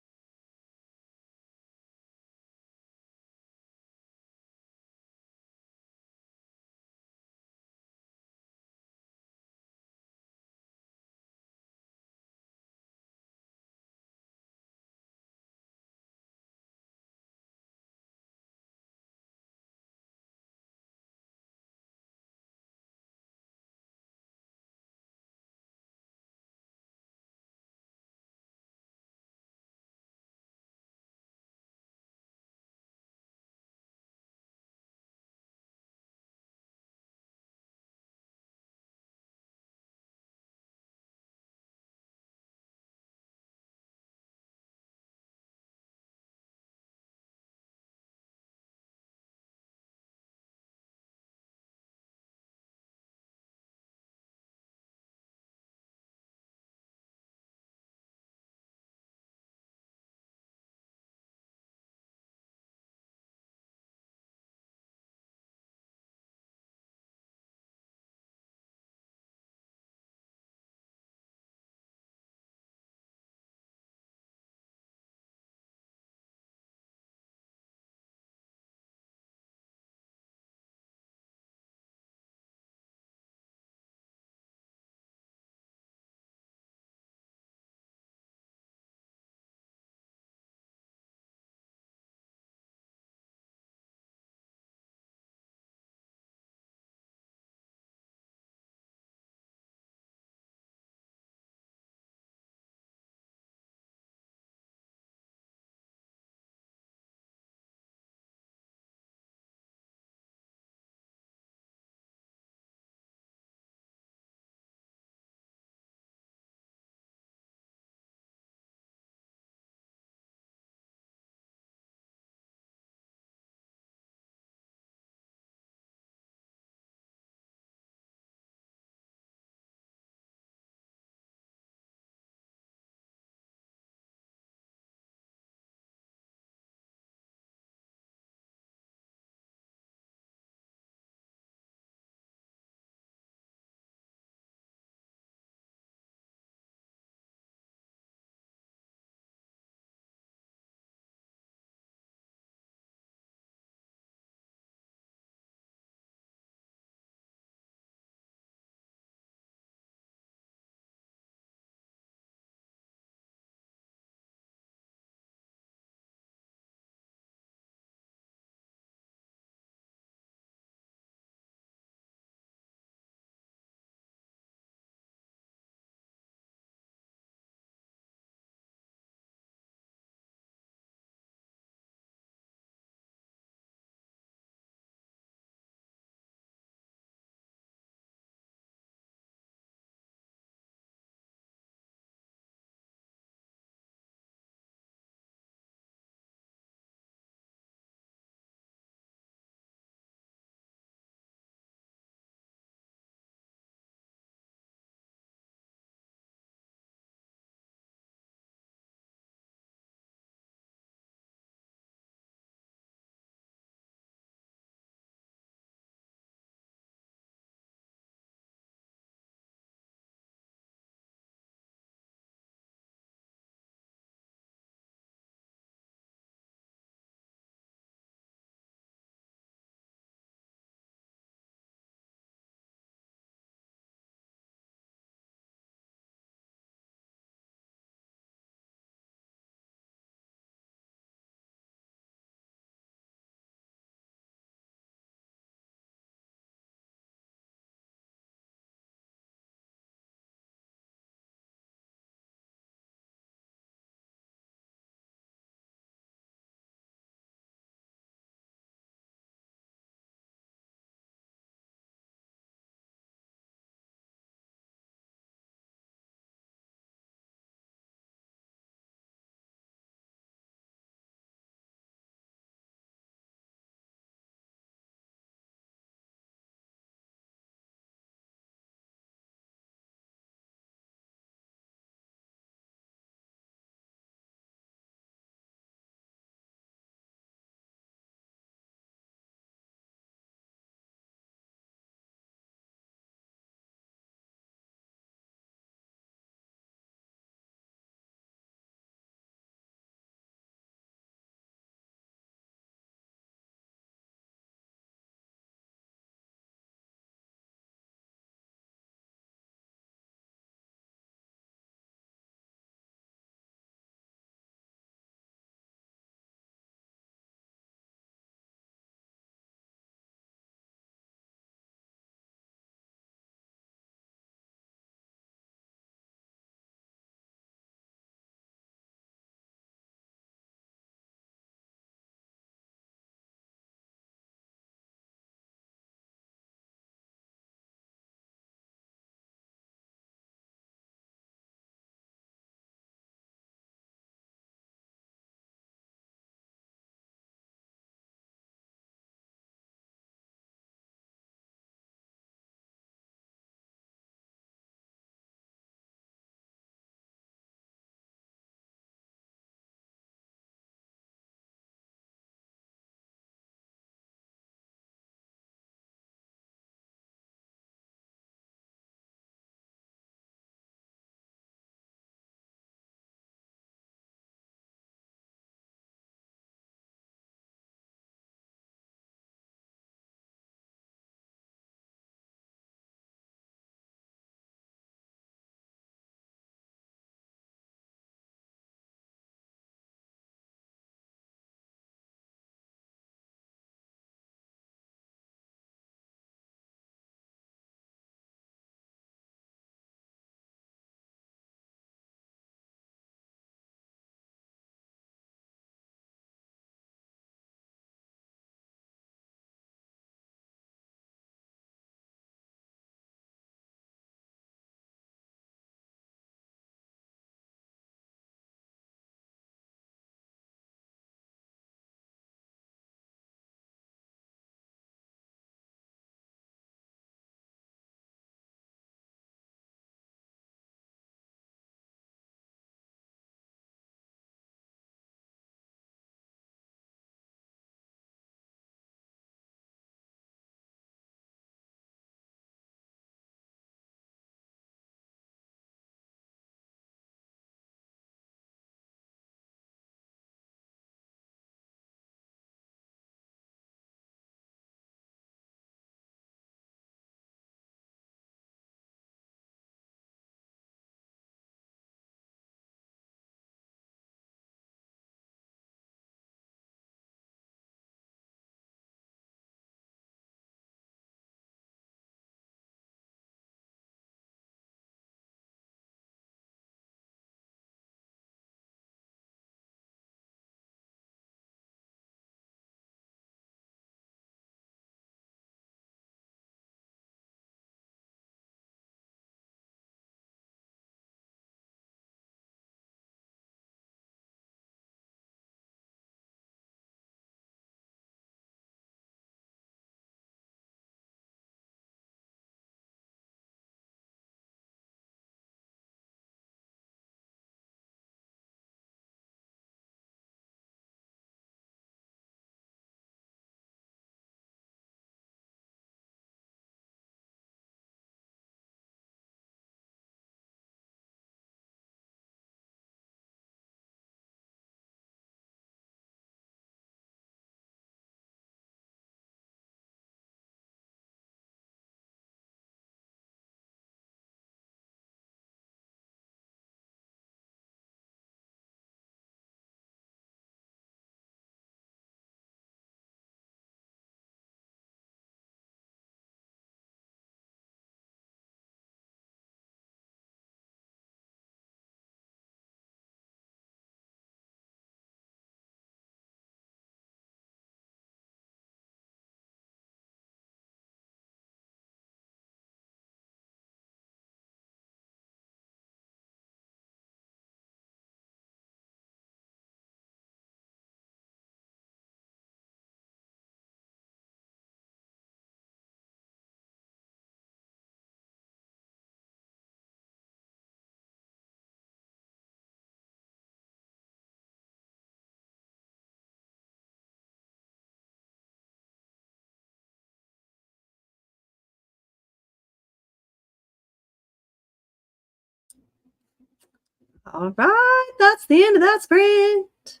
All right, that's the end of that sprint.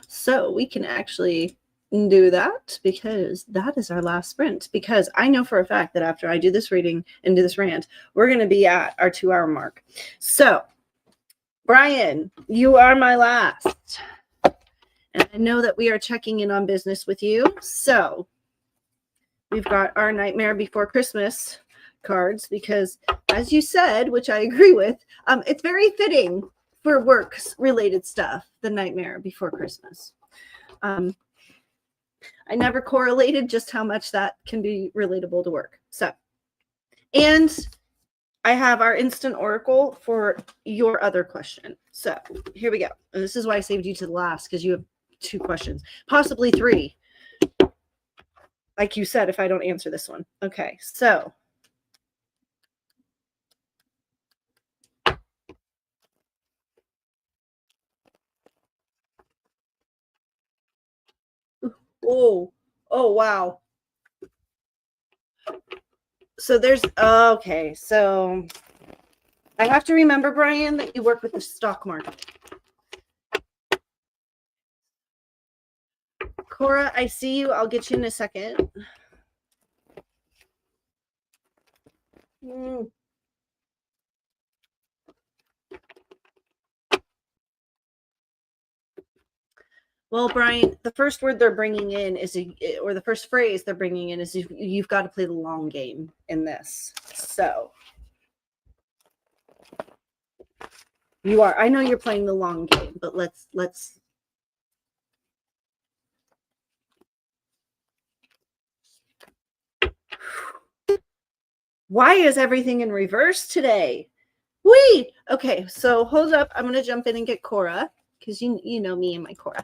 So we can actually do that because that is our last sprint. Because I know for a fact that after I do this reading and do this rant, we're going to be at our 2-hour mark. So, Brian, you are my last. And I know that we are checking in on business with you. So, we've got our Nightmare Before Christmas cards because, as you said, which I agree with, it's very fitting for works related stuff, the Nightmare Before Christmas. I never correlated just how much that can be relatable to work. So, and I have our instant oracle for your other question. So here we go. And this is why I saved you to the last, because you have 2 questions, possibly 3. Like you said, if I don't answer this one. Okay, so oh, wow. So there's, okay, so I have to remember, Brian, that you work with the stock market. Cora, I see you. I'll get you in a second. Well, Brian, the first word they're bringing in is, or the first phrase they're bringing in is, you've got to play the long game in this. So you are. I know you're playing the long game, but let's. Why is everything in reverse today? Wait. Okay, so hold up. I'm going to jump in and get Cora, because you know me and my Cora.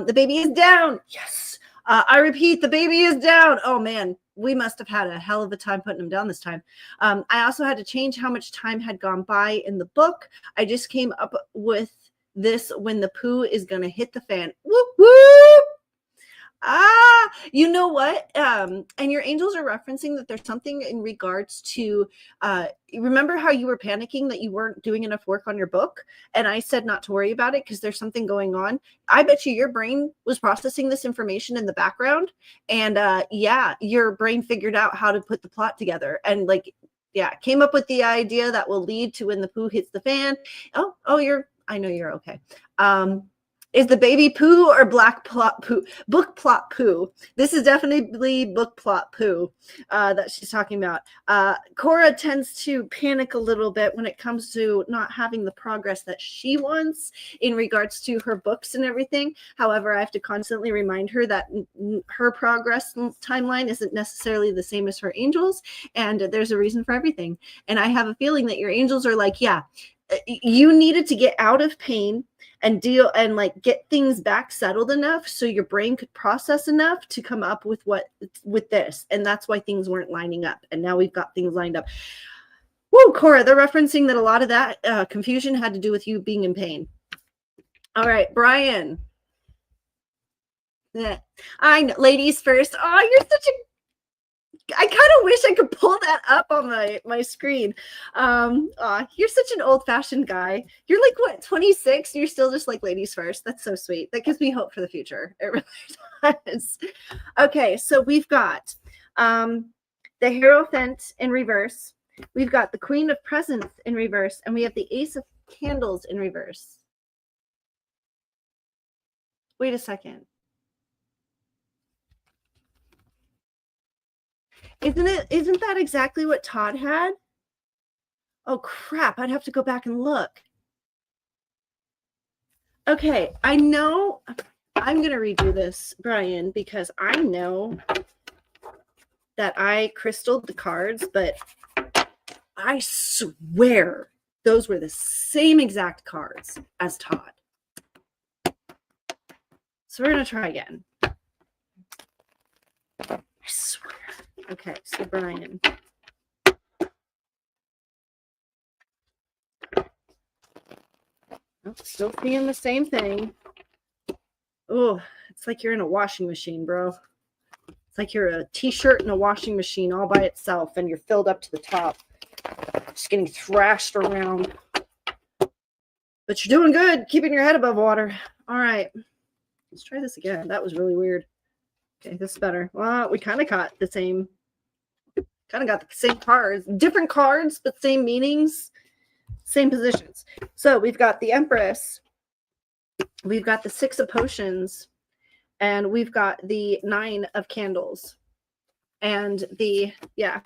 The baby is down. Yes. I repeat, the baby is down. Oh, man. We must have had a hell of a time putting him down this time. I also had to change how much time had gone by in the book. I just came up with this when the poo is going to hit the fan. Whoop, whoop. You know what? And your angels are referencing that there's something in regards to, remember how you were panicking that you weren't doing enough work on your book? And I said not to worry about it because there's something going on. I bet you your brain was processing this information in the background. And yeah, your brain figured out how to put the plot together. And like, yeah, came up with the idea that will lead to when the poo hits the fan. Oh, I know you're okay. Is the baby poo or black plot poo? Book plot poo. This is definitely book plot poo that she's talking about. Cora tends to panic a little bit when it comes to not having the progress that she wants in regards to her books and everything. However, I have to constantly remind her that her progress timeline isn't necessarily the same as her angels, and there's a reason for everything. And I have a feeling that your angels are like, yeah, you needed to get out of pain and deal and like get things back settled enough so your brain could process enough to come up with this. And that's why things weren't lining up. And now we've got things lined up. Whoa, Cora, they're referencing that a lot of that confusion had to do with you being in pain. All right, Brian. Yeah. I know, ladies first. Oh, you're such a, I kind of wish I could pull that up on my screen. You're such an old-fashioned guy. You're like, what, 26? You're still just like ladies first. That's so sweet. That gives me hope for the future. It really does. Okay, so we've got the Hierophant in reverse. We've got the Queen of Presents in reverse. And we have the Ace of Candles in reverse. Wait a second. Isn't that exactly what Todd had? Oh crap, I'd have to go back and look. Okay, I know I'm gonna redo this, Brian, because I know that I crystalled the cards, but I swear those were the same exact cards as Todd. So we're gonna try again. I swear. Okay, so Brian. Oh, still seeing the same thing. Oh, it's like you're in a washing machine, bro. It's like you're a t-shirt in a washing machine all by itself and you're filled up to the top. Just getting thrashed around. But you're doing good, keeping your head above water. All right. Let's try this again. That was really weird. Okay, this is better. Well, we kind of got the same cards. Different cards, but same meanings, same positions. So we've got the Empress. We've got the Six of Potions. And we've got the Nine of Candles. And yeah.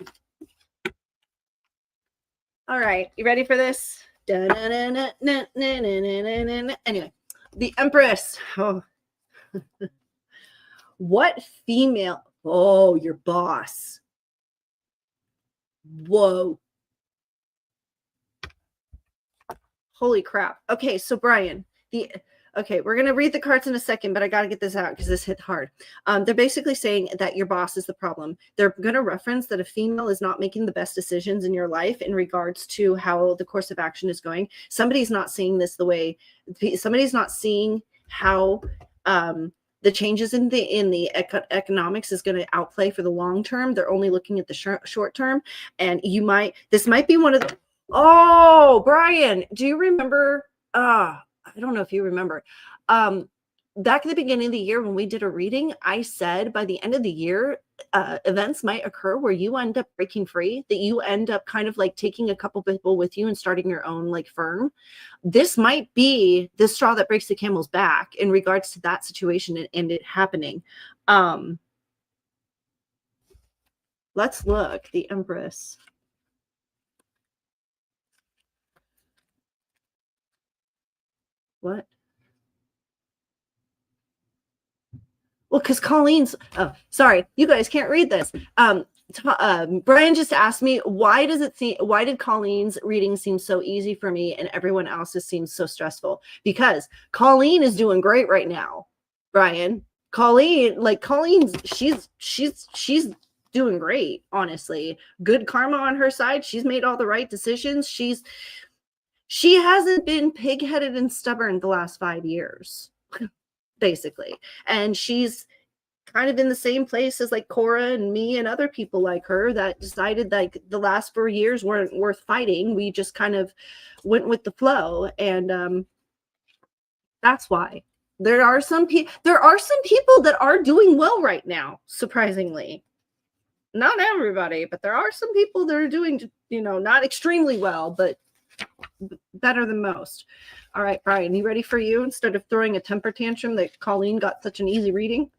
All right, you ready for this? Anyway, the Empress. Oh. What female? Oh, your boss. Whoa. Holy crap. Okay, so Brian, okay, we're going to read the cards in a second, but I got to get this out because this hit hard. They're basically saying that your boss is the problem. They're going to reference that a female is not making the best decisions in your life in regards to how the course of action is going. Somebody's not seeing this the way, somebody's not seeing how the changes in the economics is going to outplay for the long term. They're only looking at the short term. And this might be one of the, oh, Brian, do you remember, I don't know if you remember, back at the beginning of the year when we did a reading, I said by the end of the year, events might occur where you end up breaking free, that you end up kind of like taking a couple people with you and starting your own like firm. This might be the straw that breaks the camel's back in regards to that situation and it happening. Let's look, the Empress. What? Well, because Colleen's, oh, sorry, you guys can't read this. Brian just asked me, why did Colleen's reading seem so easy for me and everyone else's seems so stressful? Because Colleen is doing great right now, Brian. Colleen's, she's doing great, honestly. Good karma on her side. She's made all the right decisions. She hasn't been pig-headed and stubborn the last 5 years. Basically, and she's kind of in the same place as like Cora and me and other people like her that decided like the last 4 years weren't worth fighting. We just kind of went with the flow, and that's why there are some people that are doing well right now. Surprisingly, not everybody, but there are some people that are doing, not extremely well, but better than most. All right, Brian, you ready for you? Instead of throwing a temper tantrum that Colleen got such an easy reading.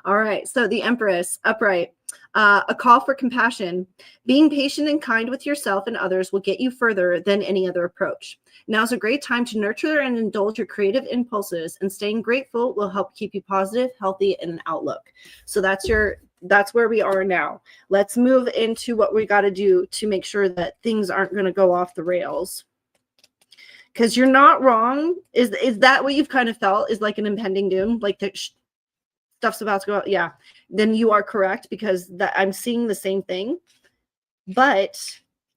All right, so the Empress, upright. A call for compassion. Being patient and kind with yourself and others will get you further than any other approach. Now's a great time to nurture and indulge your creative impulses, and staying grateful will help keep you positive, healthy, and an outlook. So that's where we are now. Let's move into what we got to do to make sure that things aren't going to go off the rails. Because you're not wrong. Is that what you've kind of felt is like an impending doom? Like the stuff's about to go out? Yeah. Then you are correct, because I'm seeing the same thing. But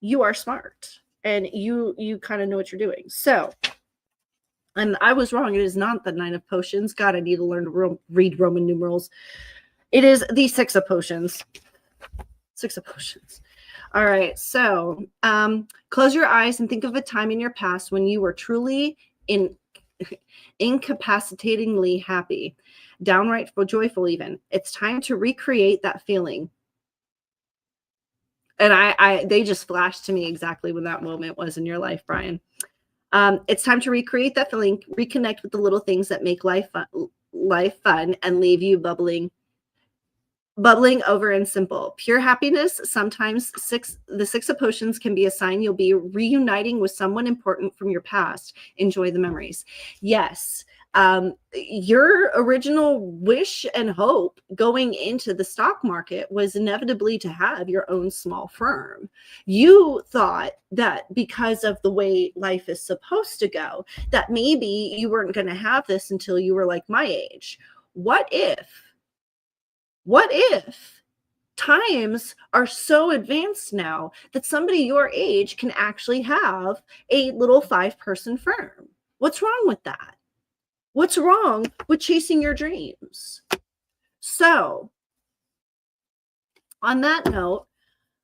you are smart and you kind of know what you're doing. So, and I was wrong. It is not the Nine of Potions. God, I need to learn to read Roman numerals. It is the Six of Potions. Six of Potions. All right. So close your eyes and think of a time in your past when you were truly incapacitatingly happy, downright joyful even. It's time to recreate that feeling. And they just flashed to me exactly when that moment was in your life, Brian. It's time to recreate that feeling, reconnect with the little things that make life fun and leave you bubbling over and simple. Pure happiness. Sometimes the Six of Potions can be a sign you'll be reuniting with someone important from your past. Enjoy the memories. Yes. Your original wish and hope going into the stock market was inevitably to have your own small firm. You thought that because of the way life is supposed to go, that maybe you weren't going to have this until you were like my age. What if times are so advanced now that somebody your age can actually have a little 5-person firm? What's wrong with that? What's wrong with chasing your dreams? So, on that note,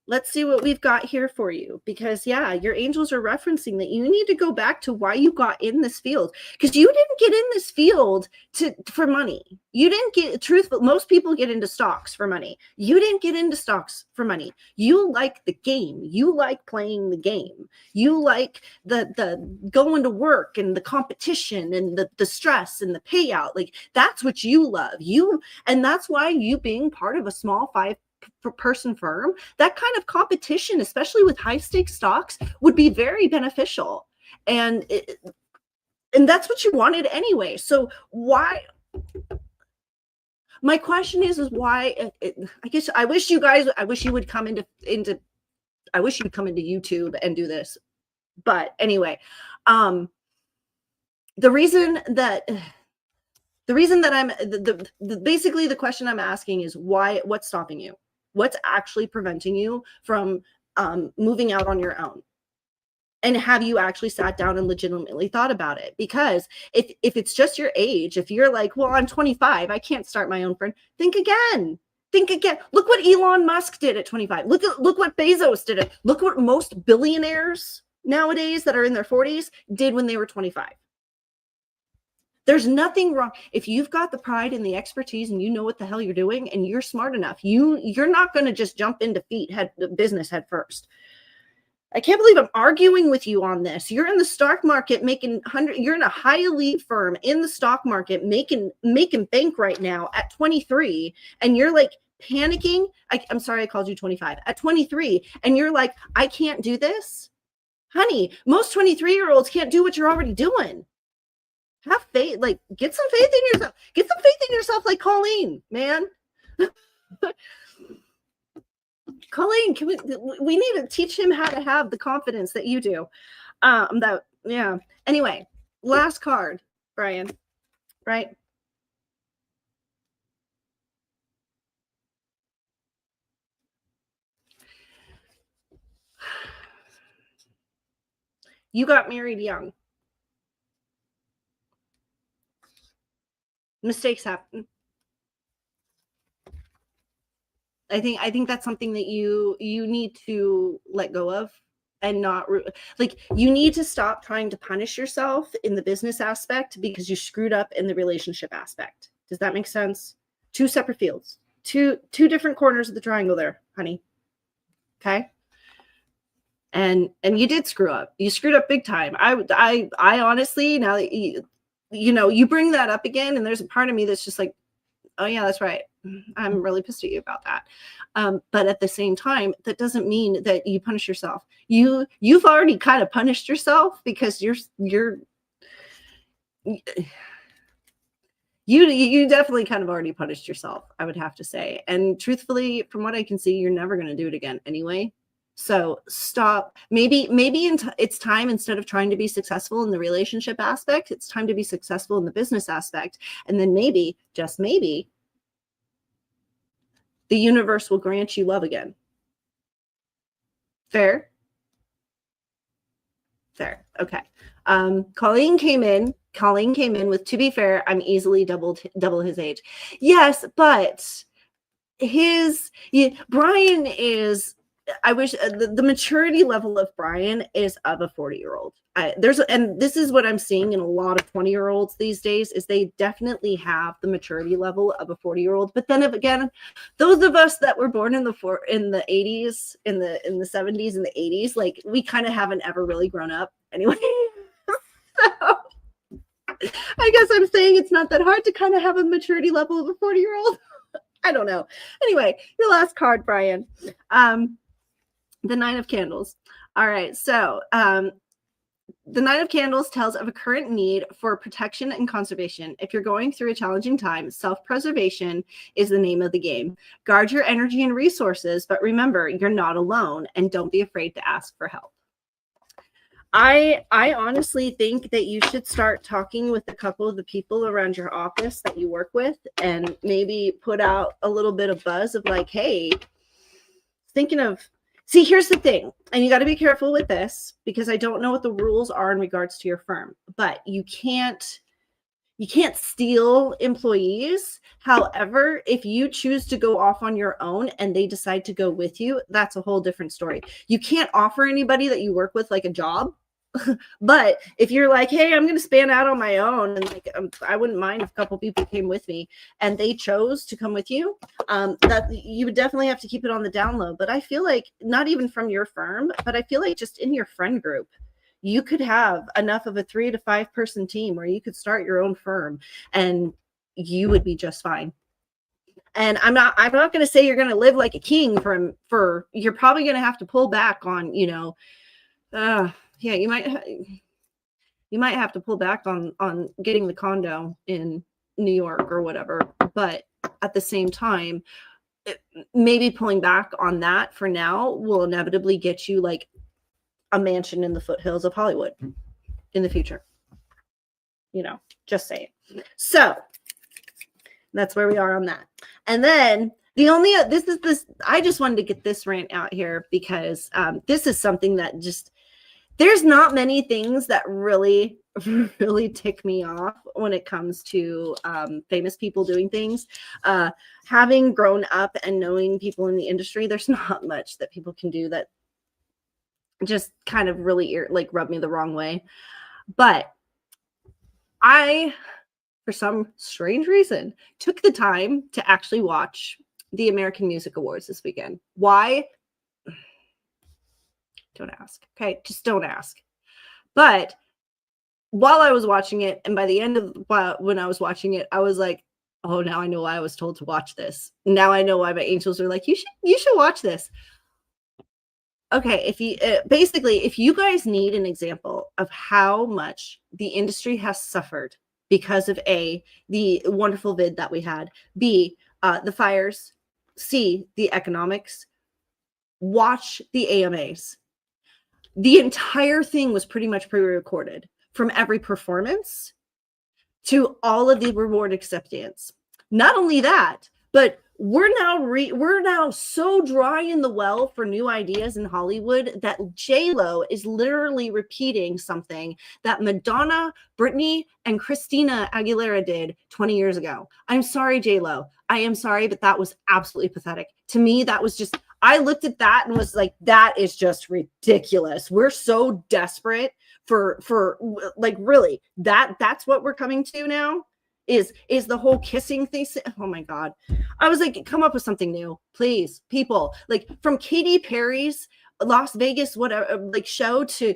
let's see what we've got here for you, because yeah, your angels are referencing that you need to go back to why you got in this field, because you didn't get in this field for money. You didn't get, truthful, most people get into stocks for money. You didn't get into stocks for money. You like the game. You like playing the game. You like the going to work and the competition and the stress and the payout. Like, that's what you love. And that's why you being part of a small 5-person firm, that kind of competition, especially with high stakes stocks, would be very beneficial. And that's what you wanted anyway. So why? My question is why? I guess I wish you would come into I wish you would come into YouTube and do this. But anyway, the reason that I'm basically the question I'm asking is why? What's stopping you? What's actually preventing you from moving out on your own? And have you actually sat down and legitimately thought about it? Because if it's just your age, if you're like, well, I'm 25, I can't start my own firm. Think again. Think again. Look what Elon Musk did at 25. Look what Bezos did. Look what most billionaires nowadays that are in their 40s did when they were 25. There's nothing wrong. If you've got the pride and the expertise and you know what the hell you're doing and you're smart enough, you're not going to just jump into business head first. I can't believe I'm arguing with you on this. You're in the stock market making you're in a high elite firm in the stock market making bank right now at 23, and you're like panicking. I'm sorry I called you 25. At 23, and you're like, I can't do this. Honey, most 23-year-olds can't do what you're already doing. Have faith, like get some faith in yourself. Get some faith in yourself like Colleen, man. Colleen, we need to teach him how to have the confidence that you do. Yeah. Anyway, last card, Brian, right? You got married young. Mistakes happen. I think that's something that you need to let go of, and not like, you need to stop trying to punish yourself in the business aspect because you screwed up in the relationship aspect. Does that make sense? Two separate fields, two different corners of the triangle there, honey. Okay. And you did screw up. You screwed up big time. I honestly, now that you bring that up again, and there's a part of me that's just like, oh yeah, that's right. I'm really pissed at you about that. But at the same time, that doesn't mean that you punish yourself. You've already kind of punished yourself, because you definitely kind of already punished yourself, I would have to say. And truthfully, from what I can see, you're never going to do it again anyway. So stop. Maybe it's time, instead of trying to be successful in the relationship aspect, it's time to be successful in the business aspect. And then maybe, just maybe, the universe will grant you love again. Fair? Fair. Okay. Colleen came in with, to be fair, I'm easily double his age. Yes, but Brian is, I wish the maturity level of Brian is of a 40-year-old. And this is what I'm seeing in a lot of 20-year-olds these days, is they definitely have the maturity level of a 40-year-old. But then again, those of us that were born in the 80s, in the 70s and the 80s, like, we kind of haven't ever really grown up anyway. So I guess I'm saying it's not that hard to kind of have a maturity level of a 40-year-old. I don't know. Anyway, your last card, Brian. The Nine of Candles. All right. So the Nine of Candles tells of a current need for protection and conservation. If you're going through a challenging time, self-preservation is the name of the game. Guard your energy and resources, but remember, you're not alone, and don't be afraid to ask for help. I honestly think that you should start talking with a couple of the people around your office that you work with, and maybe put out a little bit of buzz of like, hey, thinking of, see, here's the thing, and you got to be careful with this, because I don't know what the rules are in regards to your firm, but you can't You can't steal employees. However, if you choose to go off on your own and they decide to go with you, that's a whole different story. You can't offer anybody that you work with like a job. But if you're like, hey, I'm going to span out on my own, and like I wouldn't mind if a couple people came with me and they chose to come with you, that you would definitely have to keep it on the down low. But I feel like not even from your firm, but I feel like just in your friend group, you could have enough of a 3 to 5 person team where you could start your own firm and you would be just fine. And I'm not going to say you're going to live like a king for you're probably going to have to pull back on, yeah, you might have to pull back on getting the condo in New York or whatever. But at the same time, maybe pulling back on that for now will inevitably get you like a mansion in the foothills of Hollywood in the future. Just saying. So that's where we are on that. And then I just wanted to get this rant out here because this is something that just, there's not many things that really, really tick me off when it comes to famous people doing things. Having grown up and knowing people in the industry, there's not much that people can do that just kind of really rub me the wrong way. But I, for some strange reason, took the time to actually watch the American Music Awards this weekend. Why? Don't ask. Okay, just don't ask. But while I was watching it, and by the end of when I was watching it, I was like, oh, now I know why I was told to watch this. Now I know why my angels are like, you should watch this. Okay, if you guys need an example of how much the industry has suffered because of A, the wonderful vid that we had, B, the fires, C, the economics, watch the AMAs. The entire thing was pretty much pre-recorded, from every performance to all of the reward acceptance. Not only that, but we're now so dry in the well for new ideas in Hollywood that J-Lo is literally repeating something that Madonna, Britney, and Christina Aguilera did 20 years ago. I'm sorry, J-Lo. I am sorry, but that was absolutely pathetic. To me, that was just, I looked at that and was like, that is just ridiculous. We're so desperate for like, really, that's what we're coming to now. Is the whole kissing thing. Oh my God. I was like, come up with something new, please, people. Like from Katy Perry's Las Vegas, whatever, like show to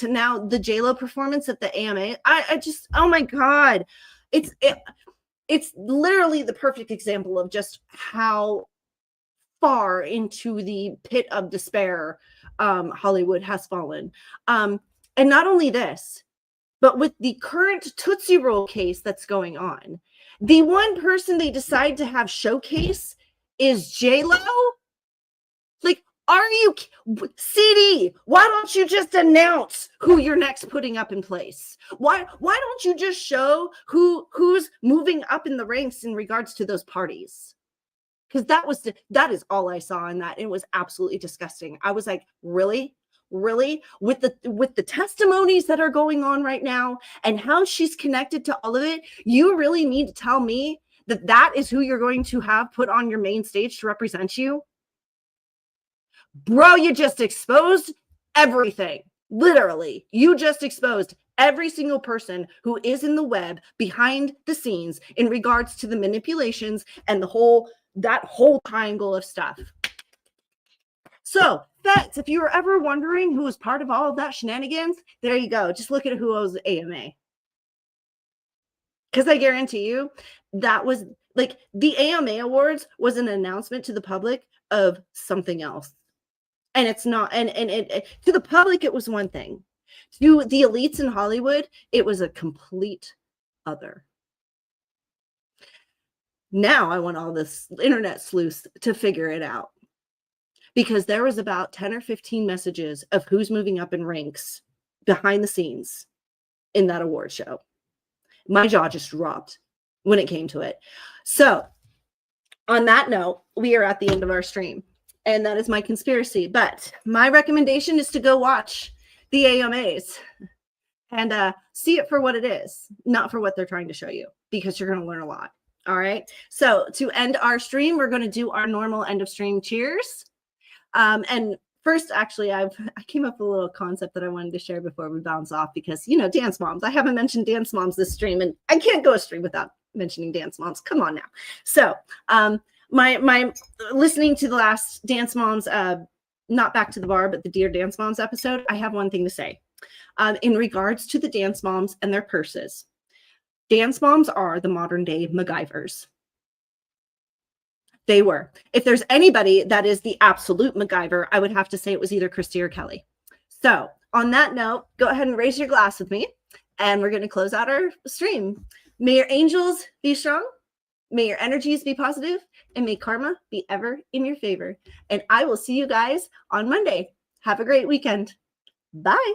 now the J-Lo performance at the AMA. I just, oh my God. It's literally the perfect example of just how far into the pit of despair Hollywood has fallen. And not only this, but with the current Tootsie Roll case that's going on, the one person they decide to have showcase is J-Lo. Like, are you, CD, why don't you just announce who you're next putting up in place? Why don't you just show who's moving up in the ranks in regards to those parties? Because that is all I saw in that. It was absolutely disgusting. I was like, really? With the testimonies that are going on right now and how she's connected to all of it, you really need to tell me that is who you're going to have put on your main stage to represent you? Bro, you just exposed everything. Literally, you just exposed every single person who is in the web behind the scenes in regards to the manipulations and that whole triangle of stuff. So, facts, if you were ever wondering who was part of all of that shenanigans, there you go. Just look at who owes the AMA. Because I guarantee you, that was like the AMA Awards was an announcement to the public of something else. And it's not, and to the public, it was one thing. To the elites in Hollywood, it was a complete other. Now I want all this internet sleuths to figure it out. Because there was about 10 or 15 messages of who's moving up in ranks behind the scenes in that award show. My jaw just dropped when it came to it. So on that note, we are at the end of our stream. And that is my conspiracy. But my recommendation is to go watch the AMAs and see it for what it is, not for what they're trying to show you, because you're going to learn a lot. All right. So to end our stream, we're going to do our normal end of stream cheers. And first, actually, I came up with a little concept that I wanted to share before we bounce off, because, you know, dance moms. I haven't mentioned dance moms this stream, and I can't go a stream without mentioning dance moms. Come on now. So my listening to the last Dance Moms, not Back to the Bar, but the Dear Dance Moms episode, I have one thing to say in regards to the dance moms and their purses. Dance moms are the modern day MacGyvers. They were. If there's anybody that is the absolute MacGyver, I would have to say it was either Christy or Kelly. So on that note, go ahead and raise your glass with me, and we're going to close out our stream. May your angels be strong. May your energies be positive, and may karma be ever in your favor. And I will see you guys on Monday. Have a great weekend. Bye.